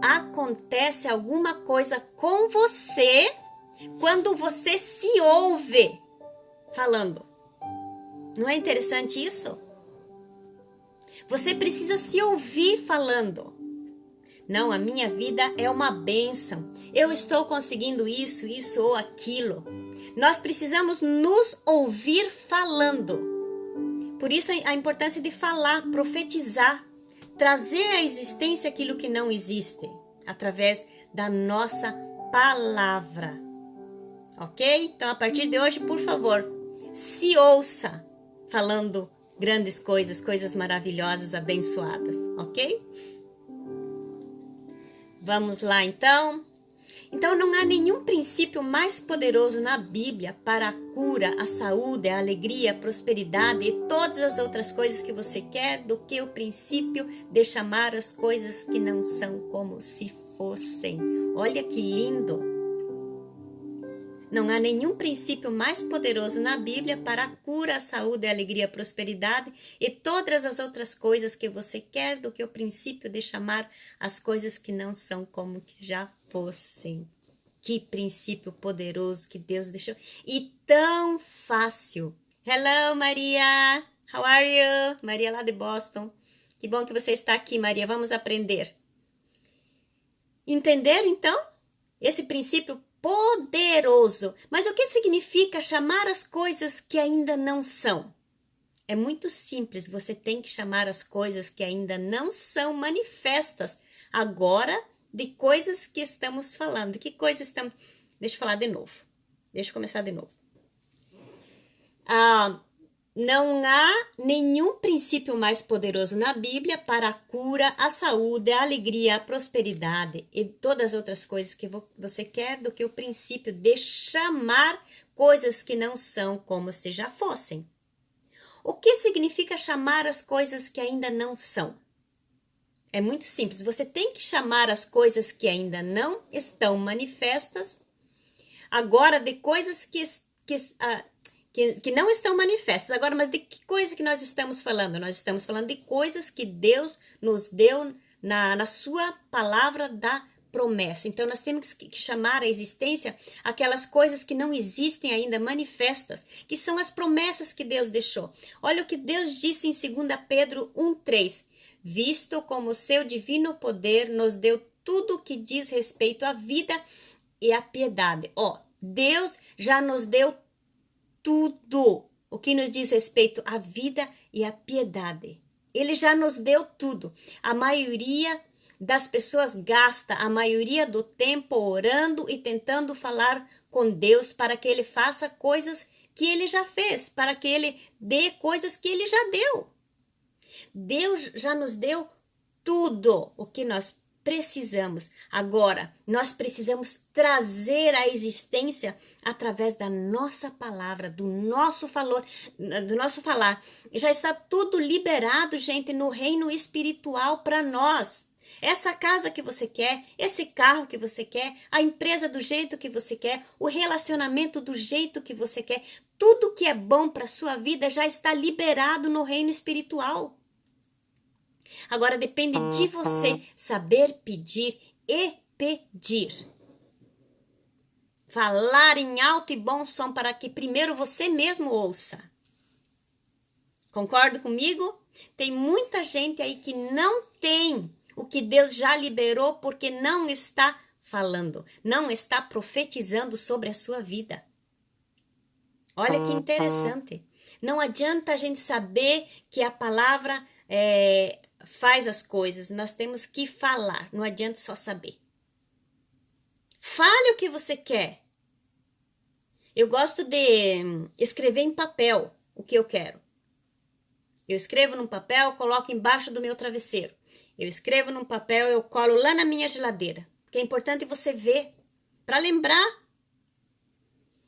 Speaker 1: Acontece alguma coisa com você quando você se ouve falando. Não é interessante isso? Você precisa se ouvir falando. Não, a minha vida é uma bênção. Eu estou conseguindo isso ou aquilo. Nós precisamos nos ouvir falando. Por isso a importância de falar, profetizar, trazer à existência aquilo que não existe, através da nossa palavra. Ok? Então, a partir de hoje, por favor, se ouça falando grandes coisas, coisas maravilhosas, abençoadas. Ok? Vamos lá, então. Então, não há nenhum princípio mais poderoso na Bíblia para a cura, a saúde, a alegria, a prosperidade e todas as outras coisas que você quer do que o princípio de chamar as coisas que não são como se fossem. Olha que lindo! Não há nenhum princípio mais poderoso na Bíblia para a cura, a saúde, a alegria, a prosperidade e todas as outras coisas que você quer do que o princípio de chamar as coisas que não são como que já fossem. Que princípio poderoso que Deus deixou. E tão fácil. Hello, Maria. How are you? Maria lá de Boston. Que bom que você está aqui, Maria. Vamos aprender. Entenderam, então? Esse princípio poderoso. Mas o que significa chamar as coisas que ainda não são? É muito simples. Você tem que chamar as coisas que ainda não são manifestas agora de coisas que estamos falando. De que coisas estamos... Deixa eu falar de novo. Deixa eu começar de novo. Não há nenhum princípio mais poderoso na Bíblia para a cura, a saúde, a alegria, a prosperidade e todas as outras coisas que você quer do que o princípio de chamar coisas que não são como se já fossem. O que significa chamar as coisas que ainda não são? É muito simples. Você tem que chamar as coisas que ainda não estão manifestas agora de coisas que não estão manifestas. Agora, mas de que coisa que nós estamos falando? Nós estamos falando de coisas que Deus nos deu na sua palavra da promessa. Então, nós temos que chamar à existência aquelas coisas que não existem ainda manifestas, que são as promessas que Deus deixou. Olha o que Deus disse em 2 Pedro 1:3. Visto como seu divino poder nos deu tudo o que diz respeito à vida e à piedade. Deus já nos deu tudo o que nos diz respeito à vida e à piedade. Ele já nos deu tudo. A maioria das pessoas gasta a maioria do tempo orando e tentando falar com Deus para que Ele faça coisas que Ele já fez, para que Ele dê coisas que Ele já deu. Deus já nos deu tudo o que nós precisamos. Agora, nós precisamos trazer à existência através da nossa palavra, do nosso falar. Já está tudo liberado, gente, no reino espiritual para nós. Essa casa que você quer, esse carro que você quer, a empresa do jeito que você quer, o relacionamento do jeito que você quer, tudo que é bom para a sua vida já está liberado no reino espiritual. Agora depende de você saber pedir e pedir. Falar em alto e bom som para que primeiro você mesmo ouça. Concorda comigo? Tem muita gente aí que não tem o que Deus já liberou porque não está falando, não está profetizando sobre a sua vida. Olha que interessante. Não adianta a gente saber que a palavra faz as coisas, nós temos que falar, não adianta só saber. Fale o que você quer. Eu gosto de escrever em papel o que eu quero. Eu escrevo num papel, coloco embaixo do meu travesseiro. Eu escrevo num papel, eu colo lá na minha geladeira. Porque é importante você ver, para lembrar.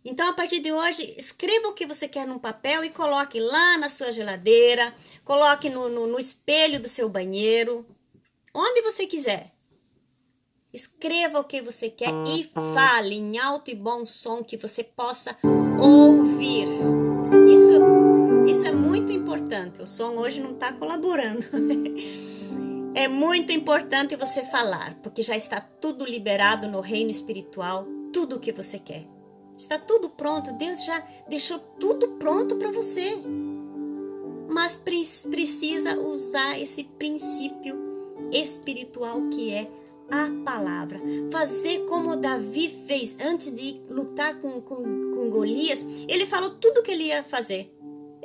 Speaker 1: Então, a partir de hoje, escreva o que você quer num papel e coloque lá na sua geladeira, coloque no espelho do seu banheiro, onde você quiser. Escreva o que você quer e fale em alto e bom som que você possa ouvir. Isso é muito importante. O som hoje não está colaborando. É muito importante você falar, porque já está tudo liberado no reino espiritual, tudo o que você quer. Está tudo pronto, Deus já deixou tudo pronto para você. Mas precisa usar esse princípio espiritual que é a palavra. Fazer como Davi fez antes de lutar com Golias. Ele falou tudo o que ele ia fazer.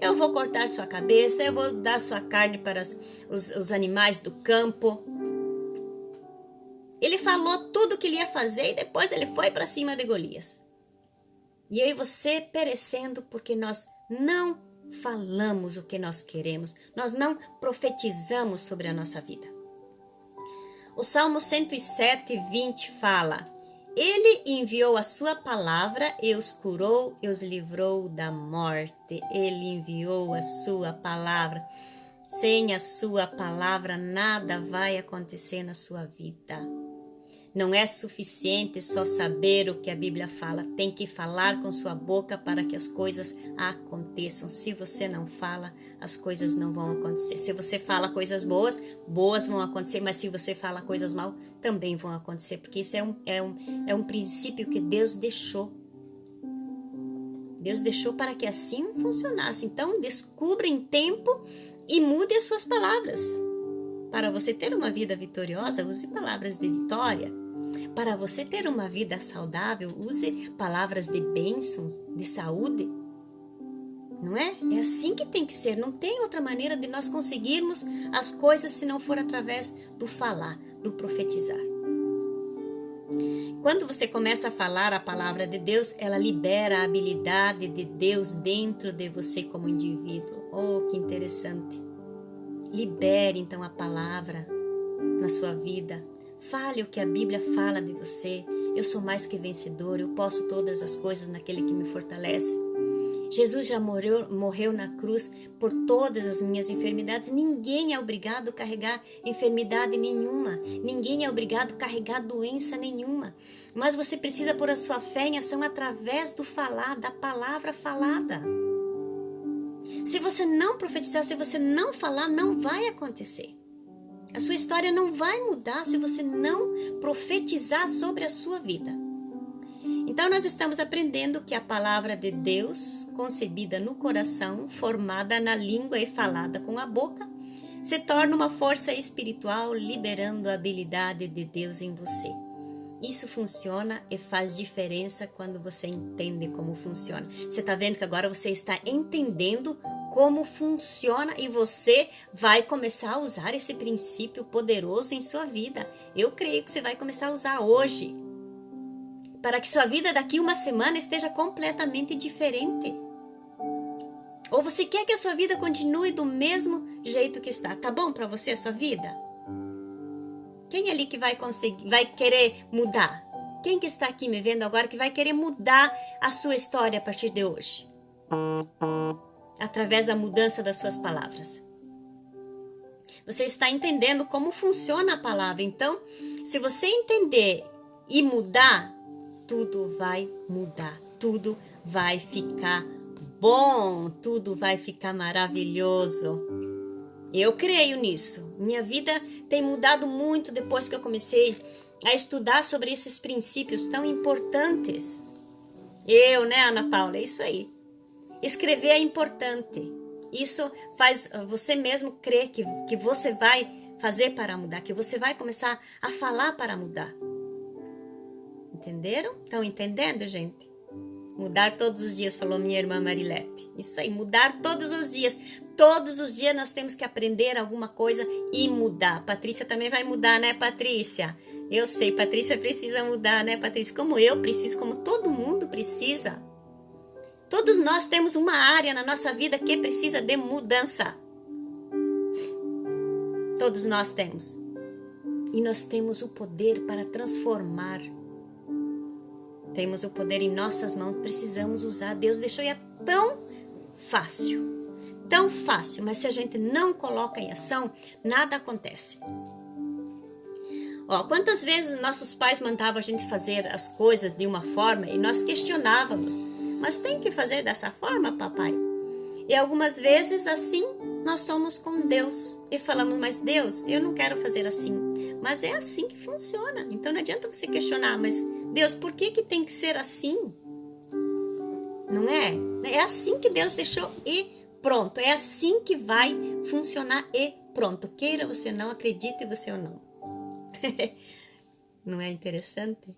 Speaker 1: Eu vou cortar sua cabeça, eu vou dar sua carne para os animais do campo. Ele falou tudo o que ele ia fazer e depois ele foi para cima de Golias. E aí você perecendo porque nós não falamos o que nós queremos. Nós não profetizamos sobre a nossa vida. O Salmo 107:20 fala: Ele enviou a sua palavra e os curou e os livrou da morte. Ele enviou a sua palavra. Sem a sua palavra, nada vai acontecer na sua vida. Não é suficiente só saber o que a Bíblia fala. Tem que falar com sua boca para que as coisas aconteçam. Se você não fala, as coisas não vão acontecer. Se você fala coisas boas, boas vão acontecer. Mas se você fala coisas mal, também vão acontecer. Porque isso é um princípio que Deus deixou. Deus deixou para que assim funcionasse. Então, descubra em tempo e mude as suas palavras. Para você ter uma vida vitoriosa, use palavras de vitória. Para você ter uma vida saudável, use palavras de bênçãos, de saúde. Não é? É assim que tem que ser. Não tem outra maneira de nós conseguirmos as coisas se não for através do falar, do profetizar. Quando você começa a falar a palavra de Deus, ela libera a habilidade de Deus dentro de você como indivíduo. Oh, que interessante. Libere então a palavra na sua vida. Fale o que a Bíblia fala de você. Eu sou mais que vencedor, eu posso todas as coisas naquele que me fortalece. Jesus já morreu na cruz por todas as minhas enfermidades. Ninguém é obrigado a carregar enfermidade nenhuma. Ninguém é obrigado a carregar doença nenhuma. Mas você precisa pôr a sua fé em ação através do falar, da palavra falada. Se você não profetizar, se você não falar, não vai acontecer. A sua história não vai mudar se você não profetizar sobre a sua vida. Então, nós estamos aprendendo que a palavra de Deus, concebida no coração, formada na língua e falada com a boca, se torna uma força espiritual, liberando a habilidade de Deus em você. Isso funciona e faz diferença quando você entende como funciona. Você está vendo que agora você está entendendo como funciona e você vai começar a usar esse princípio poderoso em sua vida. Eu creio que você vai começar a usar hoje, para que sua vida daqui uma semana esteja completamente diferente. Ou você quer que a sua vida continue do mesmo jeito que está? Tá bom para você a sua vida? Quem ali que vai querer mudar? Quem que está aqui me vendo agora que vai querer mudar a sua história a partir de hoje? Através da mudança das suas palavras. Você está entendendo como funciona a palavra. Então, se você entender e mudar, tudo vai mudar, tudo vai ficar bom, tudo vai ficar maravilhoso. Eu creio nisso. Minha vida tem mudado muito depois que eu comecei a estudar sobre esses princípios tão importantes. Ana Paula, é isso aí. Escrever é importante. Isso faz você mesmo crer que você vai fazer para mudar, que você vai começar a falar para mudar. Entenderam? Estão entendendo, gente? Mudar todos os dias, falou minha irmã Marilete. Isso aí, mudar todos os dias. Todos os dias nós temos que aprender alguma coisa e mudar. Patrícia também vai mudar, né, Patrícia? Eu sei, Patrícia precisa mudar, né, Patrícia? Como eu preciso, como todo mundo precisa. Todos nós temos uma área na nossa vida que precisa de mudança. Todos nós temos. E nós temos o poder para transformar. Temos o poder em nossas mãos, precisamos usar. Deus deixou e é tão fácil, mas se a gente não coloca em ação, nada acontece. Quantas vezes nossos pais mandavam a gente fazer as coisas de uma forma e nós questionávamos, mas tem que fazer dessa forma, papai? E algumas vezes assim nós somos com Deus e falamos, mas Deus, eu não quero fazer assim. Mas é assim que funciona. Então não adianta você questionar, mas Deus, por que tem que ser assim? Não é? É assim que Deus deixou e pronto. É assim que vai funcionar e pronto. Queira você não, acredite você ou não. Não é interessante?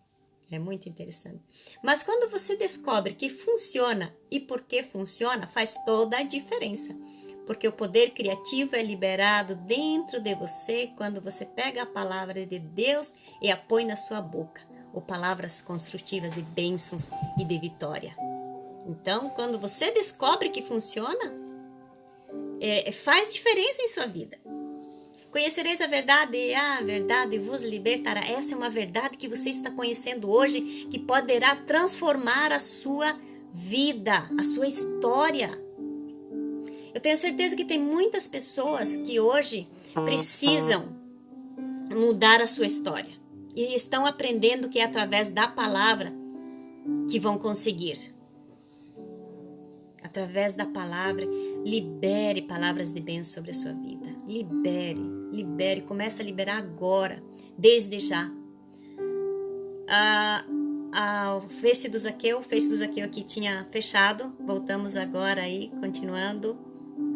Speaker 1: É muito interessante. Mas quando você descobre que funciona e por que funciona, faz toda a diferença. Porque o poder criativo é liberado dentro de você quando você pega a palavra de Deus e a põe na sua boca. Ou palavras construtivas de bênçãos e de vitória. Então, quando você descobre que funciona, faz diferença em sua vida. Conhecereis a verdade e a verdade vos libertará. Essa é uma verdade que você está conhecendo hoje, que poderá transformar a sua vida, a sua história. Eu tenho certeza que tem muitas pessoas que hoje precisam mudar a sua história. E estão aprendendo que é através da palavra que vão conseguir. Através da palavra, libere palavras de bênção sobre a sua vida. Libere, comece a liberar agora, desde já. O Face do Zaqueu aqui tinha fechado. Voltamos agora aí, continuando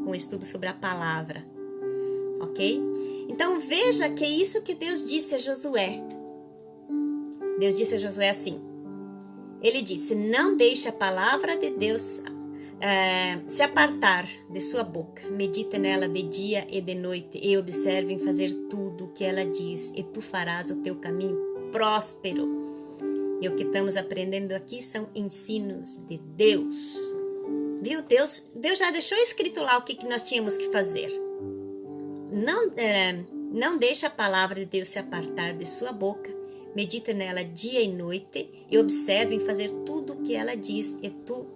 Speaker 1: com o estudo sobre a palavra. Ok? Então veja que é isso que Deus disse a Josué. Deus disse a Josué assim. Ele disse, não deixe a palavra de Deus se apartar de sua boca. Medite nela de dia e de noite e observe em fazer tudo o que ela diz e tu farás o teu caminho próspero. E o que estamos aprendendo aqui são ensinos de Deus. Viu? Deus já deixou escrito lá o que nós tínhamos que fazer. Não deixe a palavra de Deus se apartar de sua boca. Medita nela dia e noite e observe em fazer tudo o que ela diz, e tu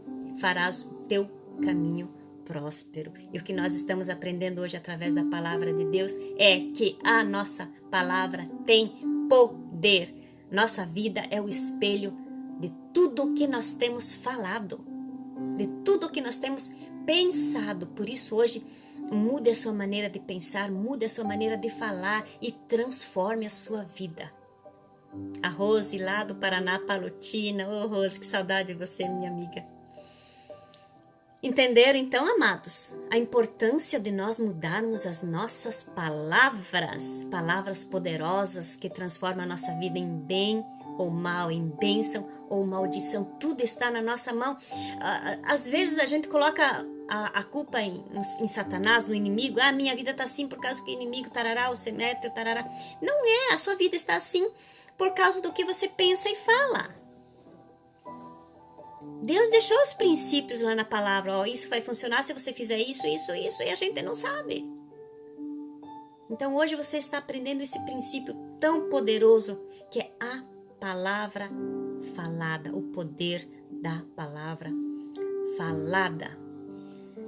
Speaker 1: farás o teu caminho próspero. E o que nós estamos aprendendo hoje através da palavra de Deus é que a nossa palavra tem poder. Nossa vida é o espelho de tudo o que nós temos falado, de tudo o que nós temos pensado. Por isso hoje, mude a sua maneira de pensar, mude a sua maneira de falar e transforme a sua vida. A Rose lá do Paraná, Palotina. Ô Rose, que saudade de você, minha amiga. Entenderam então, amados, a importância de nós mudarmos as nossas palavras, palavras poderosas que transformam a nossa vida em bem ou mal, em bênção ou maldição, tudo está na nossa mão. Às vezes a gente coloca a culpa em Satanás, no inimigo. Minha vida está assim por causa que o inimigo, tarará, o semétrio, tarará. Não é, a sua vida está assim por causa do que você pensa e fala. Deus deixou os princípios lá na palavra. Isso vai funcionar se você fizer isso, isso, isso, e a gente não sabe. Então hoje você está aprendendo esse princípio tão poderoso que é a palavra falada, o poder da palavra falada.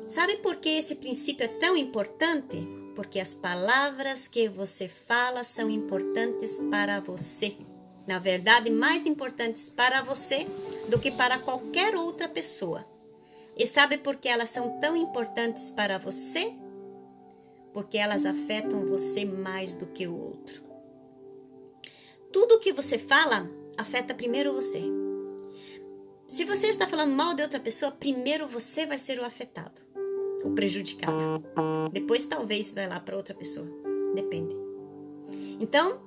Speaker 1: Sabe por que esse princípio é tão importante? Porque as palavras que você fala são importantes para você. Na verdade, mais importantes para você do que para qualquer outra pessoa. E sabe por que elas são tão importantes para você? Porque elas afetam você mais do que o outro. Tudo que você fala afeta primeiro você. Se você está falando mal de outra pessoa, primeiro você vai ser o afetado, o prejudicado. Depois talvez vai lá para outra pessoa. Depende. Então,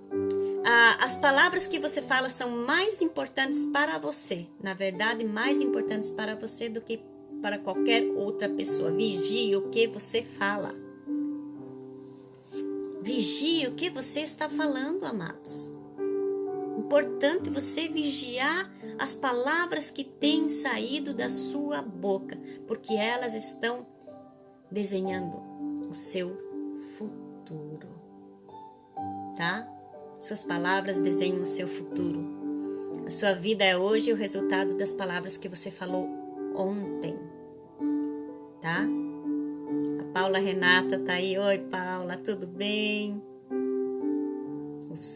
Speaker 1: as palavras que você fala são mais importantes para você. Na verdade, mais importantes para você do que para qualquer outra pessoa. Vigie o que você fala. Vigie o que você está falando, amados. Importante você vigiar as palavras que têm saído da sua boca, porque elas estão desenhando o seu futuro, tá? Suas palavras desenham o seu futuro. A sua vida é hoje o resultado das palavras que você falou ontem, tá? A Paula Renata tá aí. Oi, Paula, tudo bem?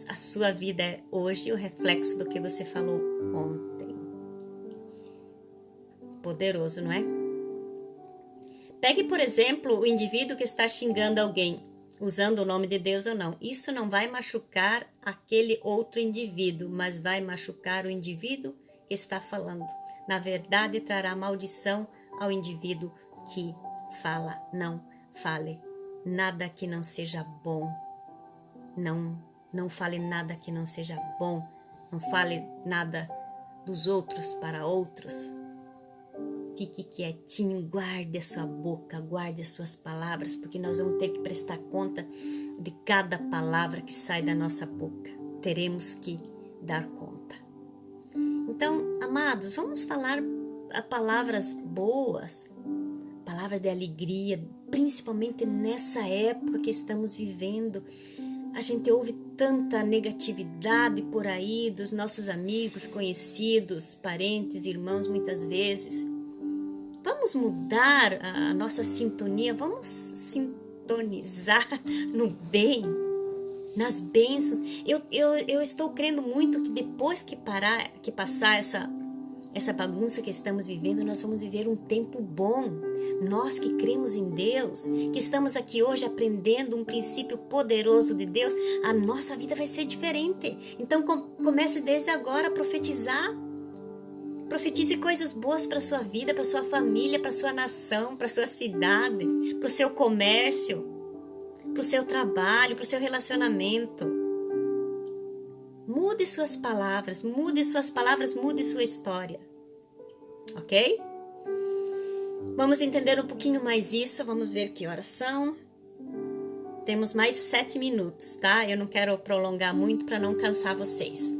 Speaker 1: A sua vida é hoje o reflexo do que você falou ontem. Poderoso, não é? Pegue, por exemplo, o indivíduo que está xingando alguém, usando o nome de Deus ou não. Isso não vai machucar aquele outro indivíduo, mas vai machucar o indivíduo que está falando. Na verdade, trará maldição ao indivíduo que fala. Não fale nada que não seja bom. Não fale nada que não seja bom. Não fale nada dos outros para outros. Fique quietinho, guarde a sua boca, guarde as suas palavras, porque nós vamos ter que prestar conta de cada palavra que sai da nossa boca. Teremos que dar conta. Então, amados, vamos falar palavras boas, palavras de alegria, principalmente nessa época que estamos vivendo. A gente ouve tanta negatividade por aí dos nossos amigos, conhecidos, parentes, irmãos, muitas vezes. Vamos mudar a nossa sintonia, vamos sintonizar no bem, nas bênçãos. Eu estou crendo muito que depois que passar essa bagunça que estamos vivendo, nós vamos viver um tempo bom. Nós que cremos em Deus, que estamos aqui hoje aprendendo um princípio poderoso de Deus, a nossa vida vai ser diferente. Então comece desde agora a profetizar. Profetize coisas boas para a sua vida, para a sua família, para a sua nação, para a sua cidade, para o seu comércio, para o seu trabalho, para o seu relacionamento. Mude suas palavras, mude sua história. Ok? Vamos entender um pouquinho mais isso, vamos ver que horas são. Temos mais 7 minutos, tá? Eu não quero prolongar muito para não cansar vocês.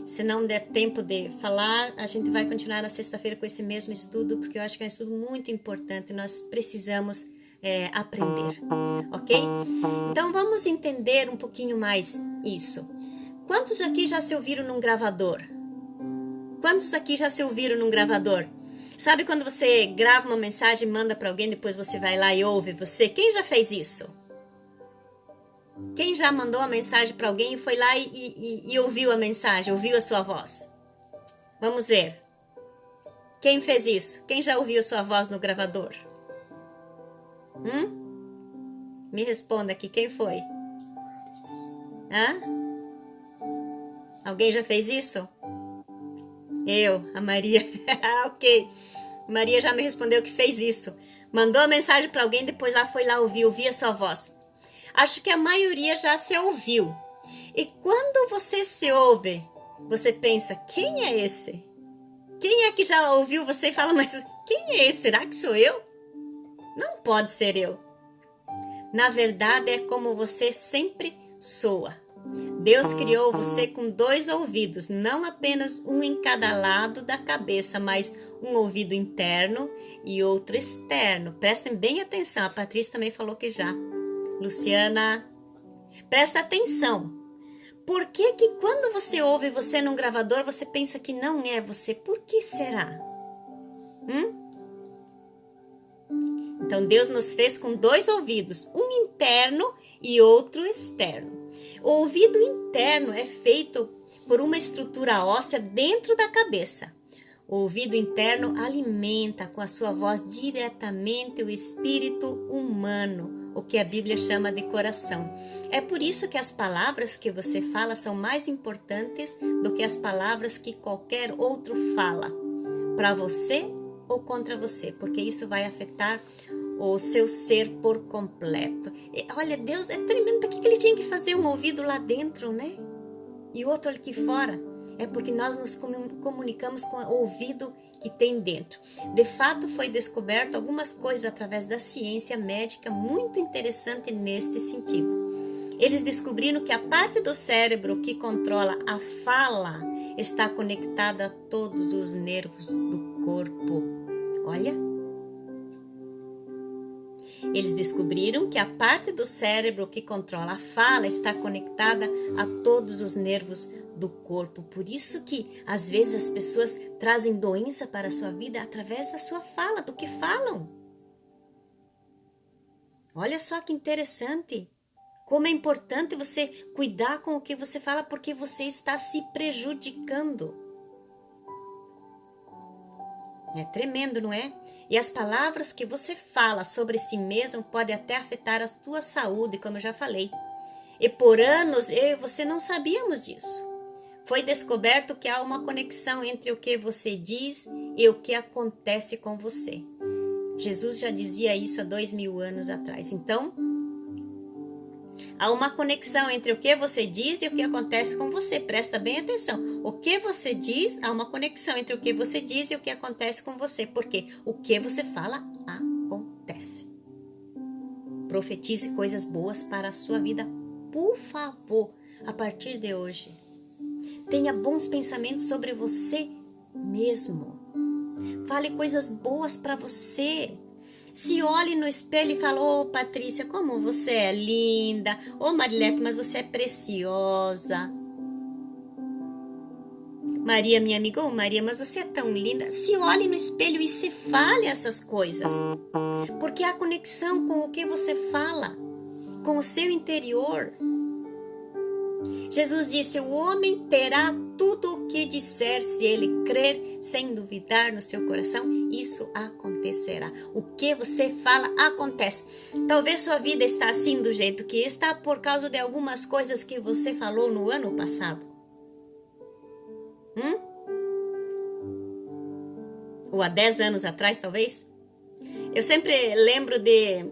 Speaker 1: Se não der tempo de falar, a gente vai continuar na sexta-feira com esse mesmo estudo, porque eu acho que é um estudo muito importante. Nós precisamos aprender, ok? Então vamos entender um pouquinho mais isso. Quantos aqui já se ouviram num gravador? Quantos aqui já se ouviram num gravador? Sabe quando você grava uma mensagem e manda para alguém, depois você vai lá e ouve você? Quem já fez isso? Quem já mandou a mensagem para alguém e foi lá e ouviu a mensagem, ouviu a sua voz? Vamos ver. Quem fez isso? Quem já ouviu a sua voz no gravador? Me responda aqui, quem foi? Hã? Alguém já fez isso? Eu, a Maria. Ok. Maria já me respondeu que fez isso. Mandou a mensagem para alguém, depois lá foi lá ouvir a sua voz. Acho que a maioria já se ouviu. E quando você se ouve, você pensa, quem é esse? Quem é que já ouviu você e fala, mas quem é esse? Será que sou eu? Não pode ser eu. Na verdade, é como você sempre soa. Deus criou você com 2 ouvidos, não apenas um em cada lado da cabeça, mas um ouvido interno e outro externo. Prestem bem atenção, a Patrícia também falou que já. Luciana, presta atenção. Por que que quando você ouve você num gravador, você pensa que não é você? Por que será? Então, Deus nos fez com 2 ouvidos, um interno e outro externo. O ouvido interno é feito por uma estrutura óssea dentro da cabeça. O ouvido interno alimenta com a sua voz diretamente o espírito humano, o que a Bíblia chama de coração. É por isso que as palavras que você fala são mais importantes do que as palavras que qualquer outro fala, para você ou contra você, porque isso vai afetar o seu ser por completo. E, olha, Deus é tremendo. Por que ele tinha que fazer um ouvido lá dentro, né? E outro aqui fora? É porque nós nos comunicamos com o ouvido que tem dentro. De fato, foi descoberto algumas coisas através da ciência médica muito interessante neste sentido. Eles descobriram que a parte do cérebro que controla a fala está conectada a todos os nervos do corpo. Olha. Eles descobriram que a parte do cérebro que controla a fala está conectada a todos os nervos do corpo. Por isso que, às vezes, as pessoas trazem doença para a sua vida através da sua fala, do que falam. Olha só que interessante. Como é importante você cuidar com o que você fala, porque você está se prejudicando. É tremendo, não é? E as palavras que você fala sobre si mesmo podem até afetar a tua saúde, como eu já falei. E por anos eu e você não sabíamos disso. Foi descoberto que há uma conexão entre o que você diz e o que acontece com você. Jesus já dizia isso há 2000 anos atrás. Então, há uma conexão entre o que você diz e o que acontece com você. Presta bem atenção. O que você diz, há uma conexão entre o que você diz e o que acontece com você. Porque o que você fala, acontece. Profetize coisas boas para a sua vida, por favor, a partir de hoje. Tenha bons pensamentos sobre você mesmo. Fale coisas boas para você. Se olhe no espelho e fale, ô Patrícia, como você é linda. Ô Marilete, mas você é preciosa. Maria, minha amiga, ô Maria, mas você é tão linda. Se olhe no espelho e se fale essas coisas. Porque há conexão com o que você fala, com o seu interior. Jesus disse, o homem terá tudo o que disser se ele crer sem duvidar no seu coração, isso acontecerá. O que você fala acontece. Talvez sua vida está assim do jeito que está por causa de algumas coisas que você falou no ano passado. Ou há 10 anos atrás, talvez. Eu sempre lembro de...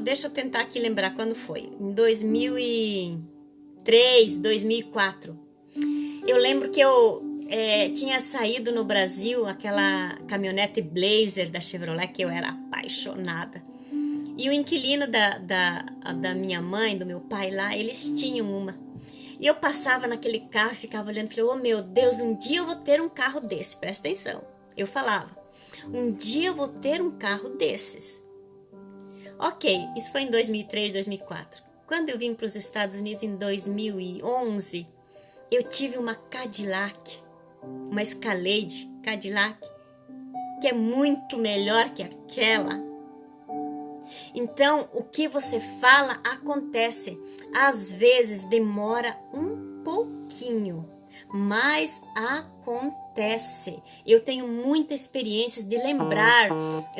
Speaker 1: deixa eu tentar aqui lembrar quando foi. Em 2003, 2004. Eu lembro que eu tinha saído no Brasil aquela caminhonete Blazer da Chevrolet que eu era apaixonada. E o inquilino da minha mãe, do meu pai lá, eles tinham uma. E eu passava naquele carro e ficava olhando e falei, oh meu Deus, um dia eu vou ter um carro desse, presta atenção. Eu falava, um dia eu vou ter um carro desses. Ok, isso foi em 2003, 2004. Quando eu vim para os Estados Unidos em 2011, eu tive uma Cadillac, uma Escalade Cadillac, que é muito melhor que aquela. Então, o que você fala acontece. Às vezes demora um pouquinho, mas acontece. Eu tenho muitas experiências de lembrar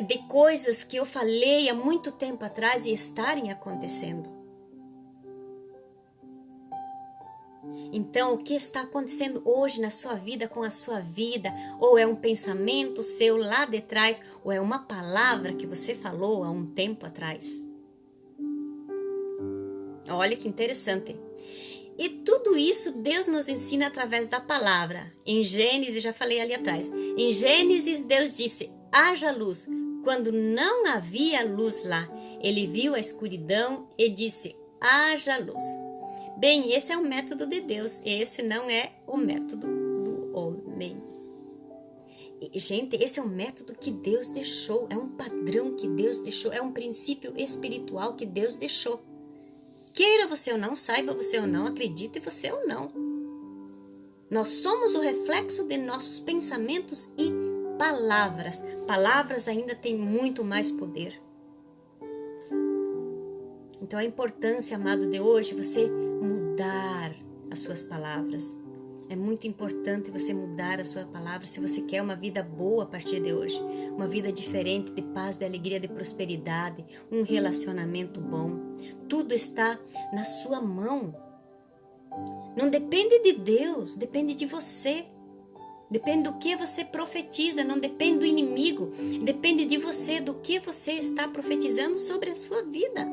Speaker 1: de coisas que eu falei há muito tempo atrás e estarem acontecendo. Então, o que está acontecendo hoje na sua vida, com a sua vida? Ou é um pensamento seu lá de trás, ou é uma palavra que você falou há um tempo atrás? Olha que interessante. E tudo isso Deus nos ensina através da palavra. Em Gênesis, já falei ali atrás, em Gênesis Deus disse, haja luz. Quando não havia luz lá, ele viu a escuridão e disse, haja luz. Bem, esse é o método de Deus, esse não é o método do homem. E, gente, esse é um método que Deus deixou, é um padrão que Deus deixou, é um princípio espiritual que Deus deixou. Queira você ou não, saiba você ou não, acredite você ou não. Nós somos o reflexo de nossos pensamentos e palavras. Palavras ainda têm muito mais poder. Então a importância, amado, de hoje, você mudar as suas palavras. É muito importante você mudar a sua palavra se você quer uma vida boa a partir de hoje. Uma vida diferente, de paz, de alegria, de prosperidade, um relacionamento bom. Tudo está na sua mão. Não depende de Deus, depende de você. Depende do que você profetiza, não depende do inimigo. Depende de você, do que você está profetizando sobre a sua vida.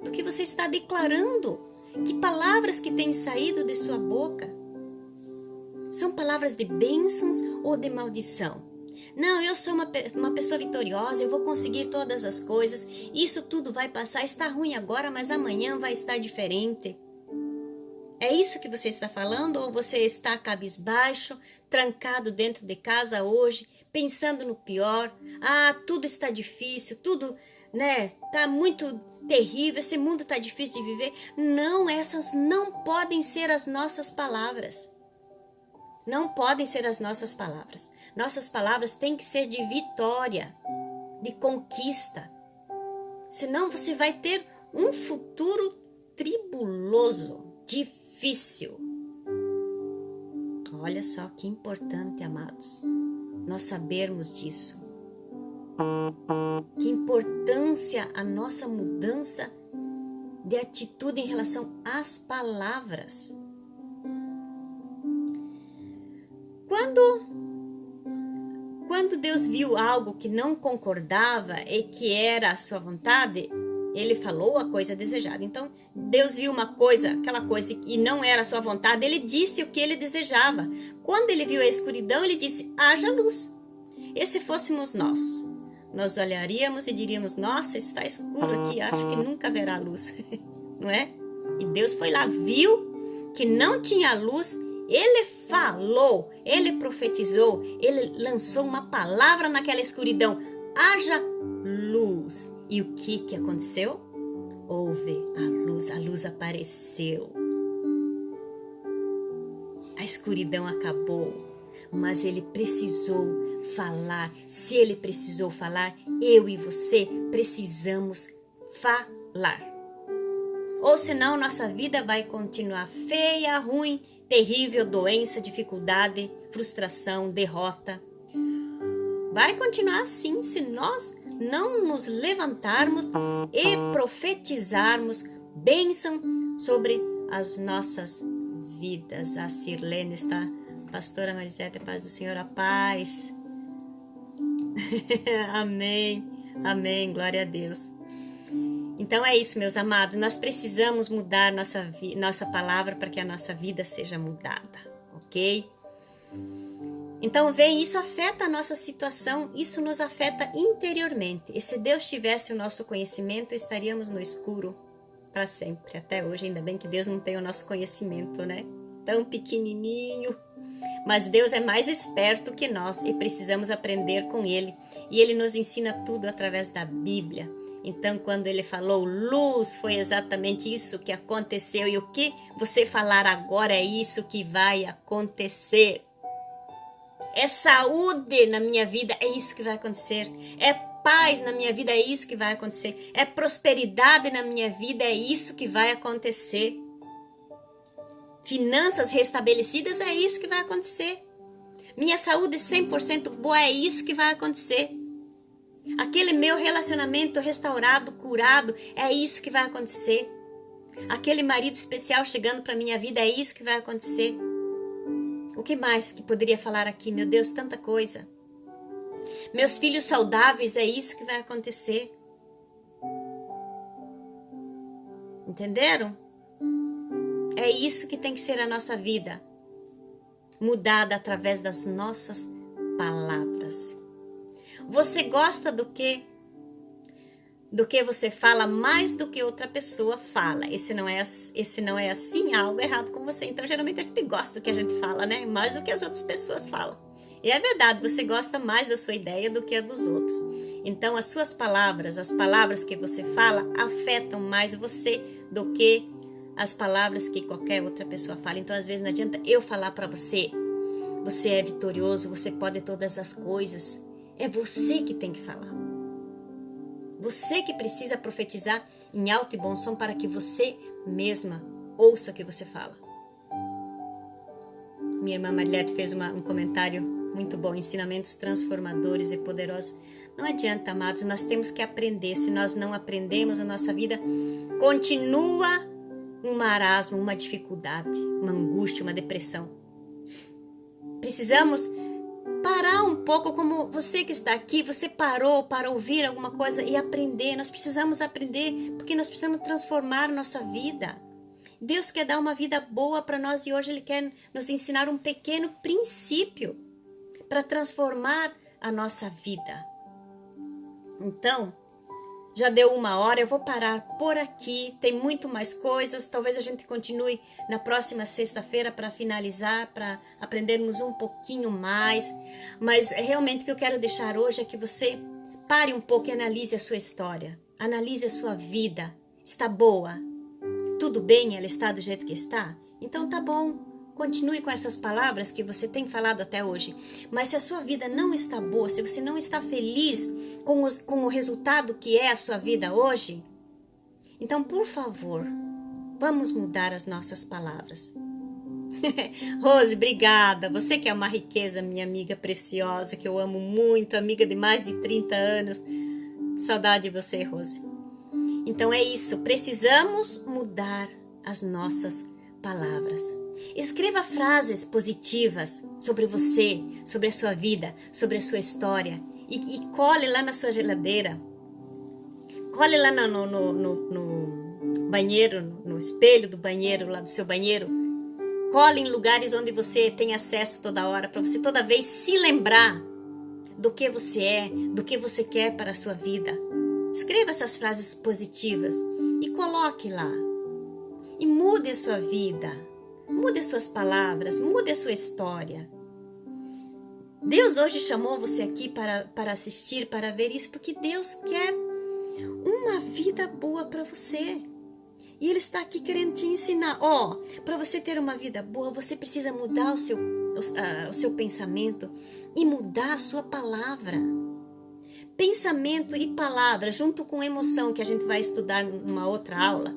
Speaker 1: Do que você está declarando. Que palavras que têm saído de sua boca. São palavras de bênçãos ou de maldição? Não, eu sou uma pessoa vitoriosa, eu vou conseguir todas as coisas, isso tudo vai passar, está ruim agora, mas amanhã vai estar diferente. É isso que você está falando ou você está cabisbaixo, trancado dentro de casa hoje, pensando no pior? Ah, tudo está difícil, tudo, está muito terrível, esse mundo está difícil de viver. Não, essas não podem ser as nossas palavras. Não podem ser as nossas palavras. Nossas palavras têm que ser de vitória, de conquista. Senão você vai ter um futuro tribuloso, difícil. Olha só que importante, amados, nós sabermos disso. Que importância a nossa mudança de atitude em relação às palavras. Quando Deus viu algo que não concordava e que era a sua vontade, ele falou a coisa desejada. Então, Deus viu uma coisa, aquela coisa e não era a sua vontade, ele disse o que ele desejava. Quando ele viu a escuridão, ele disse, haja luz. E se fôssemos nós olharíamos e diríamos, nossa, está escuro aqui, acho que nunca haverá luz, não é? E Deus foi lá, viu que não tinha luz. Ele falou, ele profetizou, ele lançou uma palavra naquela escuridão. Haja luz. E o que aconteceu? Houve a luz apareceu. A escuridão acabou, mas ele precisou falar. Se ele precisou falar, eu e você precisamos falar. Ou senão nossa vida vai continuar feia, ruim, terrível, doença, dificuldade, frustração, derrota. Vai continuar assim se nós não nos levantarmos e profetizarmos bênção sobre as nossas vidas. A Sirlene está, pastora Marisete, a paz do Senhor, a paz. Amém, amém, glória a Deus. Então é isso, meus amados, nós precisamos mudar nossa palavra para que a nossa vida seja mudada, ok? Então, vem, isso afeta a nossa situação, isso nos afeta interiormente. E se Deus tivesse o nosso conhecimento, estaríamos no escuro para sempre. Até hoje, ainda bem que Deus não tem o nosso conhecimento, né? Tão pequenininho. Mas Deus é mais esperto que nós e precisamos aprender com Ele. E Ele nos ensina tudo através da Bíblia. Então, quando Ele falou luz, foi exatamente isso que aconteceu. E o que você falar agora é isso que vai acontecer. É saúde na minha vida, é isso que vai acontecer. É paz na minha vida, é isso que vai acontecer. É prosperidade na minha vida, é isso que vai acontecer. Finanças restabelecidas, é isso que vai acontecer. Minha saúde 100% boa, é isso que vai acontecer. Aquele meu relacionamento restaurado, curado, é isso que vai acontecer. Aquele marido especial chegando para minha vida, é isso que vai acontecer. O que mais que poderia falar aqui? Meu Deus, tanta coisa. Meus filhos saudáveis, é isso que vai acontecer. Entenderam? É isso que tem que ser a nossa vida. Mudada através das nossas palavras. Você gosta do que você fala mais do que outra pessoa fala. Esse não é assim, há algo errado com você. Então, geralmente a gente gosta do que a gente fala, né? Mais do que as outras pessoas falam. E é verdade, você gosta mais da sua ideia do que a dos outros. Então, as suas palavras, as palavras que você fala, afetam mais você do que as palavras que qualquer outra pessoa fala. Então, às vezes, não adianta eu falar para você, você é vitorioso, você pode todas as coisas. É você que tem que falar. Você que precisa profetizar em alto e bom som para que você mesma ouça o que você fala. Minha irmã Marilete fez um comentário muito bom. Ensinamentos transformadores e poderosos. Não adianta, amados, nós temos que aprender. Se nós não aprendemos, a nossa vida continua um marasmo, uma dificuldade, uma angústia, uma depressão. Precisamos parar um pouco, como você que está aqui, você parou para ouvir alguma coisa e aprender. Nós precisamos aprender, porque nós precisamos transformar nossa vida. Deus quer dar uma vida boa para nós e hoje Ele quer nos ensinar um pequeno princípio para transformar a nossa vida. Então, já deu 1 hora, eu vou parar por aqui, tem muito mais coisas, talvez a gente continue na próxima sexta-feira para finalizar, para aprendermos um pouquinho mais, mas realmente o que eu quero deixar hoje é que você pare um pouco e analise a sua história, analise a sua vida, está boa? Tudo bem ela está do jeito que está? Então tá bom. Continue com essas palavras que você tem falado até hoje. Mas se a sua vida não está boa, se você não está feliz com o resultado que é a sua vida hoje, então, por favor, vamos mudar as nossas palavras. Rose, obrigada. Você que é uma riqueza, minha amiga preciosa, que eu amo muito, amiga de mais de 30 anos. Saudade de você, Rose. Então é isso, precisamos mudar as nossas palavras. Escreva frases positivas sobre você, sobre a sua vida, sobre a sua história e cole lá na sua geladeira. Cole lá no banheiro, no espelho do banheiro, lá do seu banheiro. Cole em lugares onde você tem acesso toda hora, para você toda vez se lembrar do que você é, do que você quer para a sua vida. Escreva essas frases positivas e coloque lá. E mude a sua vida. Mude as suas palavras, mude a sua história. Deus hoje chamou você aqui para assistir, para ver isso, porque Deus quer uma vida boa para você. E Ele está aqui querendo te ensinar. Para você ter uma vida boa, você precisa mudar o seu pensamento e mudar a sua palavra. Pensamento e palavra, junto com emoção, que a gente vai estudar numa outra aula,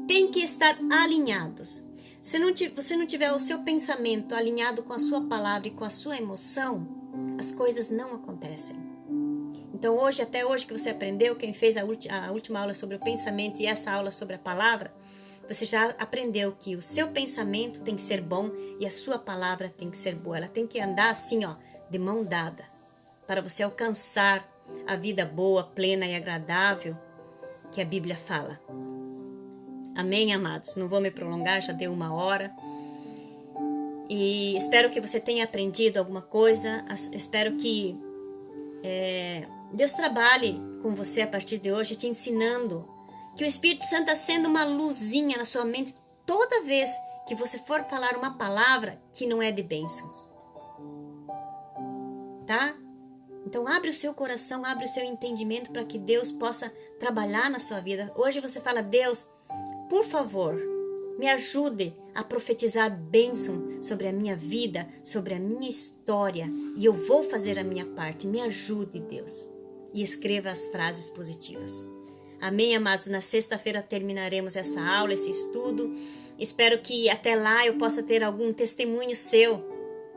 Speaker 1: tem que estar alinhados. Se você não tiver o seu pensamento alinhado com a sua palavra e com a sua emoção, as coisas não acontecem. Então, até hoje que você aprendeu, quem fez a última aula sobre o pensamento e essa aula sobre a palavra, você já aprendeu que o seu pensamento tem que ser bom e a sua palavra tem que ser boa. Ela tem que andar assim, de mão dada, para você alcançar a vida boa, plena e agradável que a Bíblia fala. Amém, amados? Não vou me prolongar, já deu 1 hora. E espero que você tenha aprendido alguma coisa. Espero que Deus trabalhe com você a partir de hoje, te ensinando que o Espírito Santo está sendo uma luzinha na sua mente toda vez que você for falar uma palavra que não é de bênçãos. Tá? Então abre o seu coração, abre o seu entendimento para que Deus possa trabalhar na sua vida. Hoje você fala: Deus, por favor, me ajude a profetizar bênção sobre a minha vida, sobre a minha história, e eu vou fazer a minha parte. Me ajude, Deus. E escreva as frases positivas. Amém, amados? Na sexta-feira terminaremos essa aula, esse estudo. Espero que até lá eu possa ter algum testemunho seu,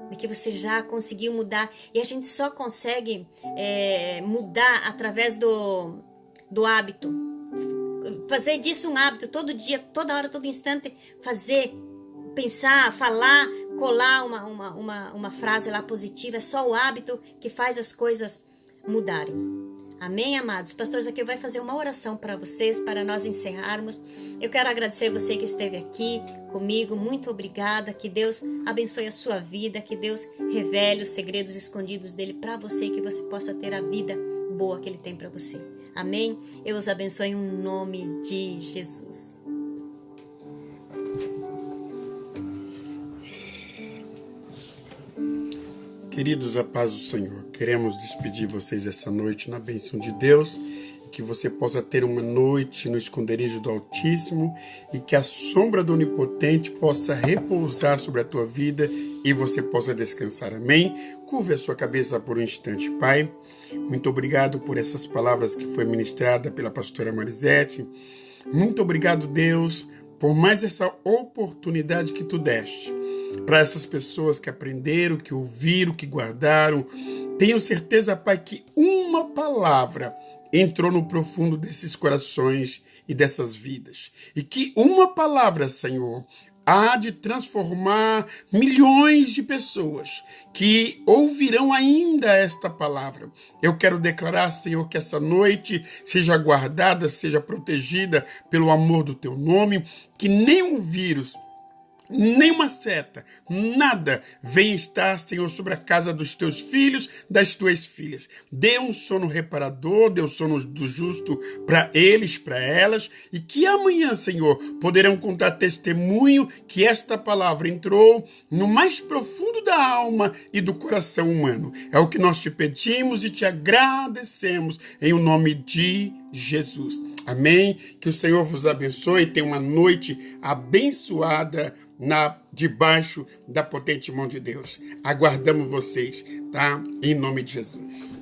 Speaker 1: de que você já conseguiu mudar. E a gente só consegue mudar através do hábito. Fazer disso um hábito, todo dia, toda hora, todo instante, fazer, pensar, falar, colar uma frase lá positiva. É só o hábito que faz as coisas mudarem. Amém, amados? O pastor Zaqueu vai fazer uma oração para vocês, para nós encerrarmos. Eu quero agradecer você que esteve aqui comigo. Muito obrigada. Que Deus abençoe a sua vida. Que Deus revele os segredos escondidos dele para você e que você possa ter a vida boa que ele tem para você. Amém? Eu os abençoe em nome de Jesus.
Speaker 2: Queridos, a paz do Senhor, queremos despedir vocês essa noite na bênção de Deus e que você possa ter uma noite no esconderijo do Altíssimo e que a sombra do Onipotente possa repousar sobre a tua vida e você possa descansar. Amém? Curve a sua cabeça por um instante, Pai. Muito obrigado por essas palavras que foi ministrada pela pastora Marisete. Muito obrigado, Deus, por mais essa oportunidade que tu deste para essas pessoas que aprenderam, que ouviram, que guardaram. Tenho certeza, Pai, que uma palavra entrou no profundo desses corações e dessas vidas. E que uma palavra, Senhor, há de transformar milhões de pessoas que ouvirão ainda esta palavra. Eu quero declarar, Senhor, que essa noite seja guardada, seja protegida pelo amor do Teu nome, que nenhum vírus, nenhuma seta, nada venha estar, Senhor, sobre a casa dos teus filhos, das tuas filhas. Dê um sono reparador, dê o sono do justo para eles, para elas, e que amanhã, Senhor, poderão contar testemunho que esta palavra entrou no mais profundo da alma e do coração humano. É o que nós te pedimos e te agradecemos em o nome de Jesus. Amém? Que o Senhor vos abençoe. Tenha uma noite abençoada debaixo da potente mão de Deus. Aguardamos vocês, tá? Em nome de Jesus.